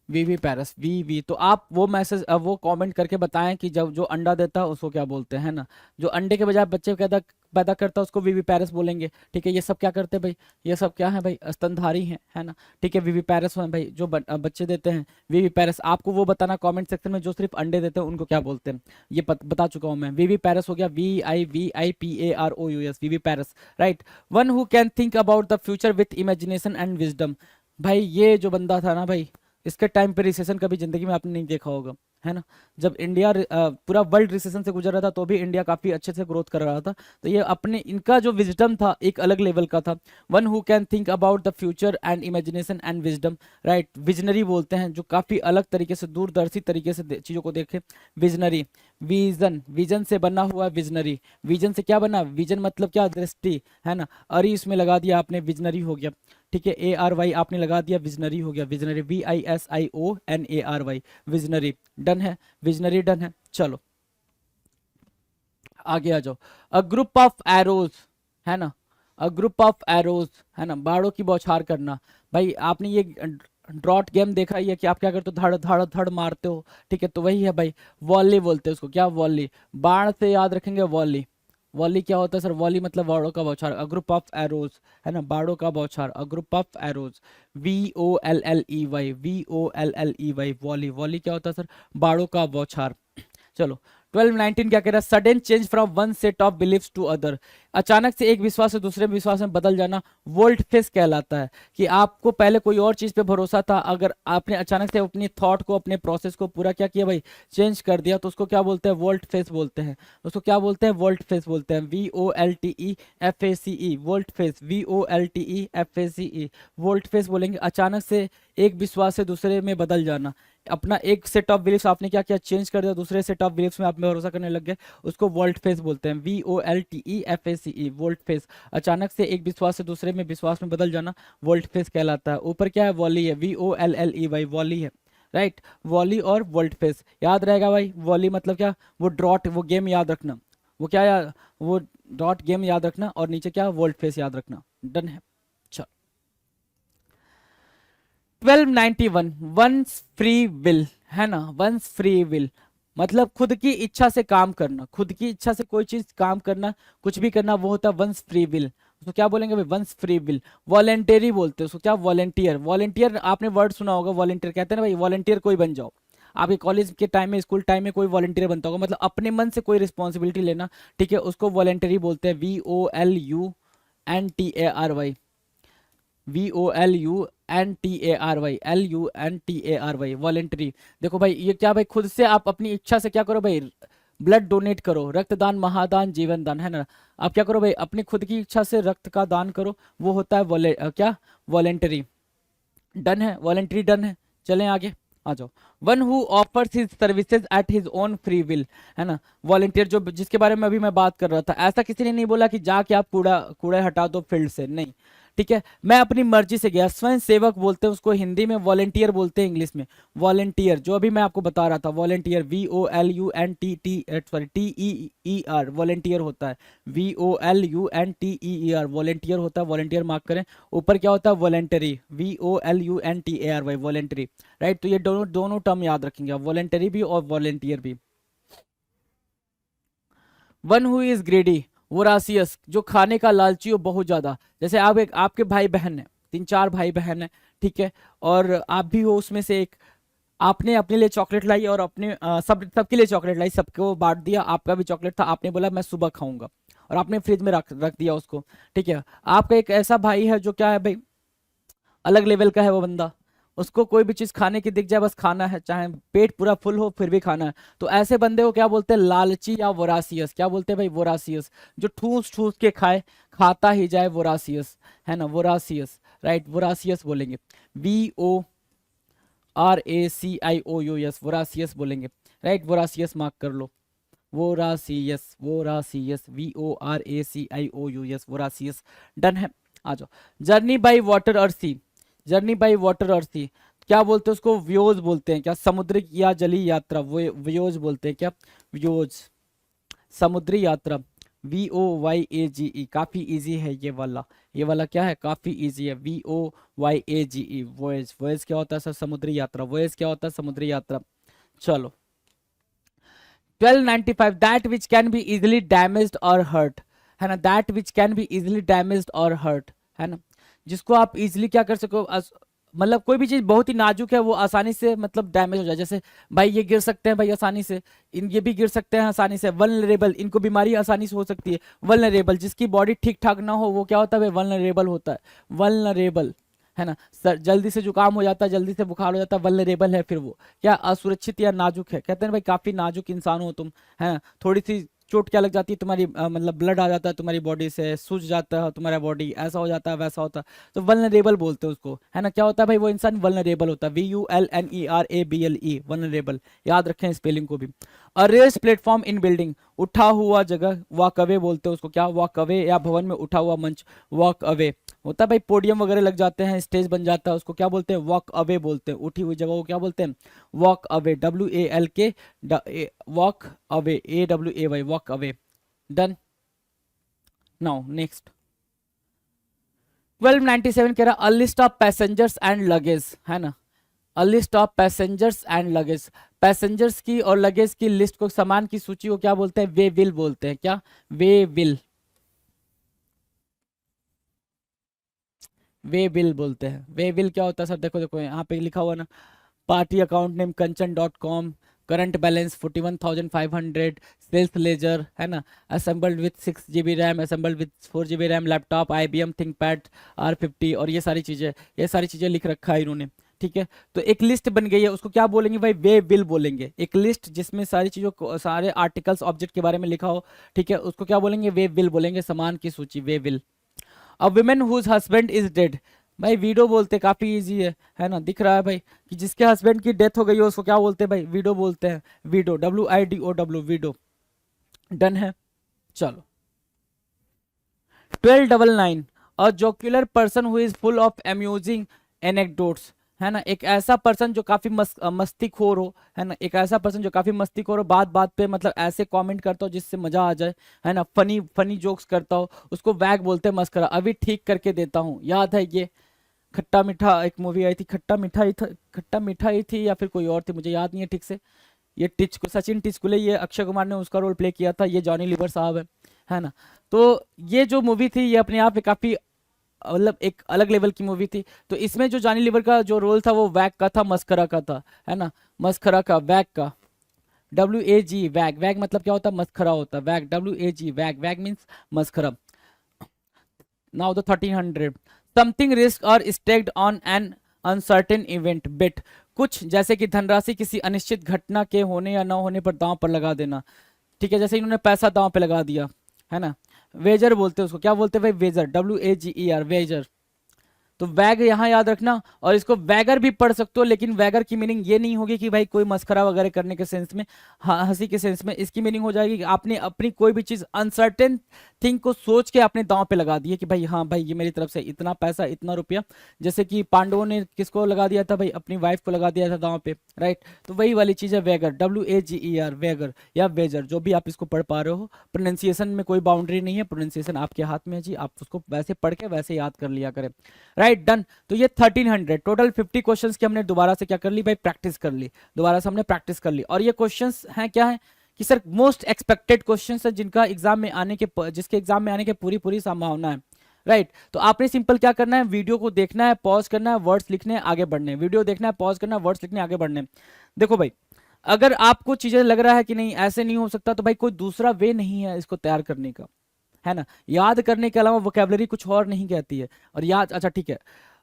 वीवी पैरस, वीवी। तो आप वो मैसेज वो कमेंट करके बताएं कि जब जो अंडा देता है उसको क्या बोलते हैं, है ना, जो अंडे के बजाय बच्चे पैदा पैदा करता है उसको वीवी पैरस बोलेंगे, ठीक है। ये सब क्या करते हैं भाई, ये सब क्या है भाई, स्तनधारी हैं, है ना, ठीक है। वीवी पैरस हैं भाई, जो बच्चे देते हैं, वीवी पैरस। आपको वो बताना कमेंट सेक्शन में, जो सिर्फ अंडे देते हैं उनको क्या बोलते हैं, ये बता चुका हूं मैं। वीवी पैरस हो गया, VIVIPAROUS, viviparous, right. One who can think about the future with imagination and wisdom, भाई ये जो बंदा था ना भाई, इसके टाइम पे रिसेशन कभी जिंदगी में आपने नहीं देखा होगा, है ना। जब इंडिया पूरा वर्ल्ड रिसेशन से गुजर रहा था तो भी इंडिया काफी अच्छे से ग्रोथ कर रहा था। तो ये अपने इनका जो विजडम था एक अलग लेवल का था। One who can think about the future and imagination and wisdom, right. Visionary बोलते हैं जो काफी अलग तरीके से, दूरदर्शी तरीके से चीजों को देखे, विजनरी। विजन, विजन से बना हुआ विजनरी। विजन से क्या बना, विजन मतलब क्या, दृष्टि, है ना। अरी इसमें लगा दिया आपने, विजनरी हो गया, ठीक है। ARY आपने लगा दिया, विजनरी हो गया, विजनरी, VISIONARY, विजनरी। डन है, विजनरी डन है। चलो आगे आ जाओ। अ ग्रुप ऑफ एरोज, है ना, अ ग्रुप ऑफ एरोज, है ना, बाड़ों की बौछार करना। भाई आपने ये ड्रॉट गेम देखा ही है कि आप क्या करते हो, धड़ धड़ धड़ मारते हो, ठीक है। तो वही है भाई, वॉली बोलते हैं उसको, क्या वॉली, बाण से याद रखेंगे वॉली। वॉली क्या होता है सर, वॉली मतलब बाड़ों का बौछार, अ ग्रुप ऑफ एरोज, है ना, बाड़ों का बौछार, a group of arrows, VOLLEY, volley. Volley क्या होता है सर, बाड़ों का बौछार। चलो 12-19 क्या कह रहा है, sudden change from one set of beliefs to other, अचानक से एक विश्वास से दूसरे विश्वास में बदल जाना, वोल्ट फेस कहलाता है। कि आपको पहले कोई और चीज पे भरोसा था, अगर आपने अचानक से अपनी थॉट को, अपने प्रोसेस को पूरा क्या किया भाई, चेंज कर दिया, तो उसको क्या बोलते हैं, वोल्ट फेस बोलते हैं। उसको क्या बोलते हैं, वोल्ट फेस बोलते हैं, VOLTEFACE, volt face, VOLTEFACE, volt face बोलेंगे। अचानक से एक विश्वास से दूसरे में बदल जाना, अपना एक सेट ऑफ बिलीफ्स आपने क्या किया, चेंज कर दिया, दूसरे सेट ऑफ बिलीफ्स में आप भरोसा करने लग गए, उसको वोल्ट फेस बोलते हैं, VOLTEFACE, वोल्ट फेस। अचानक से एक विश्वास से दूसरे में विश्वास में बदल जाना वोल्ट फेस कहलाता है। ऊपर क्या है, वॉली है, VOLLEY, वॉली है, राइट। वॉली और वोल्ट फेस याद रहेगा भाई। वॉली मतलब क्या, वो ड्रॉट, वो गेम याद रखना, वो क्या याद, वो डॉट गेम याद रखना, और नीचे क्या, वोल्ट फेस याद रखना। डन है। चलो 1291, वंस फ्री विल, है ना, वंस फ्री विल मतलब खुद की इच्छा से काम करना, खुद की इच्छा से कोई चीज काम करना, कुछ भी करना, वो होता है वंस फ्री विल। उसको क्या बोलेंगे भाई, वंस फ्री विल। वॉलेंटरी बोलते हैं उसको, क्या, वॉलेंटियर। वॉलेंटियर आपने वर्ड सुना होगा, वॉलेंटियर कहते हैं ना भाई, वॉलेंटियर कोई बन जाओ। आपके कॉलेज के टाइम में, स्कूल टाइम में कोई वॉलेंटियर बनता होगा, मतलब अपने मन से कोई रिस्पॉन्सिबिलिटी लेना, ठीक है, उसको वॉलेंटरी बोलते हैं, VOLUNTARY, VOLUNTARY, वॉलेंट्री। देखो भाई ये क्या भाई, खुद से आप अपनी इच्छा से क्या करो भाई, ब्लड डोनेट करो, रक्तदान, महादान, जीवन दान, है ना। आप क्या करो भाई, अपनी खुद की इच्छा से रक्त का दान करो, वो होता है क्या, वॉलेंटरी। डन है, वॉलेंट्री डन है। चलें आगे आ जाओ। One who offers his services at his own free will, है ना, वॉलेंटियर जो, जिसके बारे में अभी मैं बात कर रहा था। ऐसा किसी ने नहीं बोला कि जाके आप कूड़ा कूड़ा हटा दो फील्ड से, नहीं, ठीक है। मैं अपनी मर्जी से गया, स्वयं सेवक बोलते हैं उसको, हिंदी में वॉलेंटियर बोलते हैं, इंग्लिश में वॉलेंटियर, जो अभी मैं आपको बता रहा था, वॉलेंटियर, VOLUNTTER, वॉलेंटियर होता है, VOLUNTER, वॉलेंटियर होता है, वॉलेंटियर मार्क करें। ऊपर क्या होता है, वॉलेंटरी, VOLUNTARY, वॉलेंटरी, राइट। तो ये दोनों दोनों टर्म याद रखेंगे, वॉलेंटरी भी और वॉलेंटियर भी। वन हु इज ग्रेडी, वोरासियस, जो खाने का लालची हो बहुत ज्यादा। जैसे आप एक, आपके भाई बहन है, 3-4 भाई बहन है, ठीक है, और आप भी हो उसमें से एक। आपने अपने लिए चॉकलेट लाई और अपने सबके लिए चॉकलेट लाई, सबको बांट दिया, आपका भी चॉकलेट था, आपने बोला मैं सुबह खाऊंगा, और आपने फ्रिज में रख दिया उसको, ठीक है। आपका एक ऐसा भाई है जो क्या है भाई, अलग लेवल का है वो बंदा, उसको कोई भी चीज खाने की दिख जाए बस खाना है, चाहे पेट पूरा फुल हो फिर भी खाना है। तो ऐसे बंदे को क्या बोलते हैं, लालची या वोरासियस। क्या बोलते हैं भाई, वोरासियस। जो ठूस ठूस के खाए, खाता ही जाए, वोरासियस, है ना, वोरासियस, राइट, वोरासियस बोलेंगे, VORACIOUS, वोरासियस बोलेंगे, राइट। वोरासियस मार्क कर लो, वोरासियस, वोरासियस, VORACIOUS, वोरासियस। डन है। आ जाओ। जर्नी बाई वाटर और सी, जर्नी बाई वाटर और सी क्या बोलते हैं उसको, व्योज बोलते हैं, क्या, समुद्रिक या जलीय यात्रा, वो व्योज बोलते हैं, क्या, व्योज, समुद्री यात्रा, VOYAGE, काफी इजी है ये वाला, ये वाला क्या है, काफी इजी है, VOYAGE, वॉयज। वॉयज क्या होता है सर, समुद्री यात्रा, वॉयज क्या होता है, समुद्री यात्रा। चलो 1295, that which can be easily damaged और हर्ट, है ना, that which can be easily damaged और हर्ट, है ना, जिसको आप इजिली क्या कर सको, मतलब कोई भी चीज बहुत ही नाजुक है, वो आसानी से मतलब डैमेज हो जाए। जैसे भाई ये गिर सकते हैं भाई आसानी से, ये भी गिर सकते हैं आसानी से। वल्नरेबल, इनको बीमारी आसानी से हो सकती है। वल्नरेबल, जिसकी बॉडी ठीक ठाक ना हो वो क्या होता है, वल्नरेबल होता है, वल्नरेबल, है ना। जल्दी से जुकाम हो जाता है, जल्दी से बुखार हो जाता है, वल्नरेबल है फिर वो, क्या असुरक्षित या नाजुक है। कहते हैं भाई काफी नाजुक इंसान हो तुम, है ना, थोड़ी सी चोट क्या लग जाती है तुम्हारी, मतलब ब्लड आ जाता है तुम्हारी बॉडी से, सूज जाता है तुम्हारा बॉडी, ऐसा हो जाता है वैसा होता है, तो वल्नरेबल बोलते हैं उसको, है ना। क्या होता है भाई, वो इंसान वल्नरेबल होता है, VULNERABLE, वल्नरेबल, याद रखें स्पेलिंग को भी। अरेस्ट प्लेटफॉर्म इन बिल्डिंग, उठा हुआ जगह, वॉक अवे बोलते हैं उसको, क्या वॉक अवे, या भवन में उठा हुआ मंच, वॉक अवे होता है भाई। पोडियम वगैरह लग जाते हैं, स्टेज बन जाता है, उसको क्या बोलते हैं, वॉक अवे बोलते हैं। उठी हुई जगह को क्या बोलते हैं, walk away, WALK, walk away, AWAY, walk away. Done. Now next 1297 कह रहा a list of passengers and luggage, है ना, a list of passengers and luggage. Passengers की और लगेज की लिस्ट को, सामान की सूची को क्या बोलते हैं, वे विल बोलते हैं, क्या, वे विल, वे विल बोलते हैं। वे विल क्या होता है सर, देखो देखो यहाँ पे लिखा हुआ ना, पार्टी अकाउंट नेम कंचन.com, करंट बैलेंस 41,500, सेल्स लेजर, है ना, assembled with 6 GB RAM, assembled with 4 GB RAM, laptop IBM ThinkPad R50, और ये सारी चीजें लिख रखा है इन्होंने, ठीक है। तो एक लिस्ट बन गई है, उसको क्या बोलेंगे भाई, वे विल बोलेंगे। एक लिस्ट जिसमें सारी चीजों को, सारे आर्टिकल्स ऑब्जेक्ट के बारे में लिखा हो, ठीक है, उसको क्या बोलेंगे, वे विल बोलेंगे। सामान की सूची, waybill. A women whose husband is dead, भाई विडो बोलते, काफी इजी है ना, दिख रहा है भाई कि जिसके हस्बैंड की डेथ हो गई हो उसको क्या बोलते हैं भाई, विडो बोलते हैं, विडो, WIDOW, विडो। डन है। चलो 1299 a jocular person who is full of amusing anecdotes, है ना, एक ऐसा पर्सन जो काफी मस्तीखोर हो, है ना, एक ऐसा पर्सन जो काफी मस्तीखोर हो, बात बात पे मतलब ऐसे कमेंट करता हो जिससे मजा आ जाए, है ना, फनी फनी जोक्स करता हो, उसको वैग बोलते हैं, मस्करा। अभी ठीक करके देता हूँ, याद है ये खट्टा मीठा एक मूवी आई थी, खट्टा मीठा ही था, खट्टा मीठा ही थी या फिर कोई और थी, मुझे याद नहीं है ठीक से। ये सचिन टिचकुले, ये अक्षय कुमार ने उसका रोल प्ले किया था, ये जॉनी लीवर साहब है ना। तो ये जो मूवी थी ये अपने आप में काफी मतलब एक अलग लेवल की मूवी थी। तो इसमें जो जॉनी लीवर का जो रोल था वो वैग का था, मस्करा का था, है ना, मस्करा का, वैग का, WAG, वैग, वैग मतलब क्या होता है, मस्खरा होता है, वैग, WAG, वैग, वैग मीन्स मस्खरा। नाउ द 1300 समथिंग रिस्क और staked on an uncertain event bit, कुछ जैसे कि धनराशि किसी अनिश्चित घटना के होने या न होने पर दांव पर लगा देना, ठीक है, जैसे इन्होंने पैसा दांव पे लगा दिया, है ना। वेजर बोलते हैं उसको, क्या बोलते हैं भाई, वेजर, WAGER, वेजर। तो वैग यहाँ याद रखना, और इसको वैगर भी पढ़ सकते हो, लेकिन वैगर की मीनिंग ये नहीं होगी कि भाई कोई मस्करा वगैरह करने के सेंस में, हंसी के सेंस में। इसकी मीनिंग हो जाएगी कि आपने अपनी कोई भी चीज अनसर्टेन थिंग को सोच के आपने दांव पे लगा दी है कि भाई हाँ भाई ये मेरी तरफ से इतना पैसा, इतना रुपया, जैसे कि पांडवों ने किसको लगा दिया था भाई, अपनी वाइफ को लगा दिया था दांव पे, राइट। तो वही वाली चीज है वैगर, WAGER, वैगर या वेजर, जो भी आप इसको पढ़ पा रहे हो। प्रोनाउंसिएशन में कोई बाउंड्री नहीं है, प्रोनाउंसिएशन आपके हाथ में है जी, आप उसको वैसे पढ़ के वैसे याद कर लिया करें, राइट। डन। तो ये 1300 टोटल 50 क्वेश्चंस की हमने दोबारा से क्या कर ली भाई, प्रैक्टिस कर ली, दोबारा से हमने प्रैक्टिस कर ली। और ये क्वेश्चंस हैं क्या है कि सर मोस्ट एक्सपेक्टेड क्वेश्चंस है, जिनका एग्जाम में आने के, जिसके एग्जाम में आने की पूरी पूरी संभावना है, राइट। तो आपने सिंपल क्या करना है, वीडियो को देखना है, पॉज करना है, वर्ड्स लिखने हैं, आगे बढ़ने, वीडियो देखना है, पॉज करना है, वर्ड्स लिखने, आगे बढ़ने। देखो भाई अगर आपको चीजें लग रहा है कि नहीं ऐसे नहीं हो सकता, तो भाई कोई दूसरा वे नहीं है इसको तैयार करने का, है ना। याद करने के अलावा वोकैबुलरी कुछ और नहीं कहती है। और याद, अच्छा ठीक है,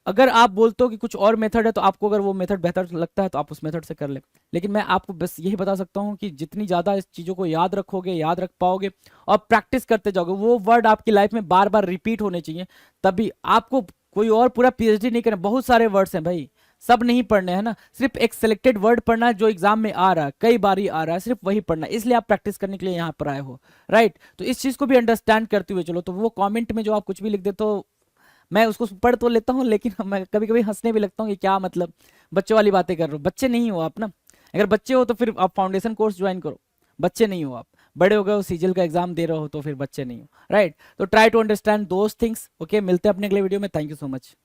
अगर आप बोलते हो कि कुछ और मेथड है, तो आपको अगर वो मेथड बेहतर लगता है तो आप उस मेथड से कर ले, लेकिन मैं आपको बस यही बता सकता हूँ कि जितनी ज़्यादा इस चीज़ों को याद रखोगे, याद रख पाओगे और प्रैक्टिस करते जाओगे, वो वर्ड आपकी लाइफ में बार बार रिपीट होने चाहिए, तभी आपको कोई और पूरा PhD नहीं करना। बहुत सारे वर्ड्स हैं भाई, सब नहीं पढ़ने, है ना, सिर्फ एक सिलेक्टेड वर्ड पढ़ना है जो एग्जाम में आ रहा है, कई बार ही आ रहा है, सिर्फ वही पढ़ना है, इसलिए आप प्रैक्टिस करने के लिए यहाँ पर आए हो, राइट। तो इस चीज़ को भी अंडरस्टैंड करते हुए चलो। तो वो कमेंट में जो आप कुछ भी लिख देते हो, मैं उसको पढ़ तो लेता हूँ, लेकिन मैं कभी कभी हंसने भी लगता हूँ कि क्या मतलब बच्चों वाली बातें कर रहे हो। बच्चे नहीं हो आप ना, अगर बच्चे हो तो फिर आप फाउंडेशन कोर्स ज्वाइन करो, बच्चे नहीं हो आप, बड़े हो गए हो, सीजीएल का एग्जाम दे रहे हो, तो फिर बच्चे नहीं हो, राइट। तो try to understand those things, okay. मिलते हैं अपने अगले वीडियो में, थैंक यू सो मच।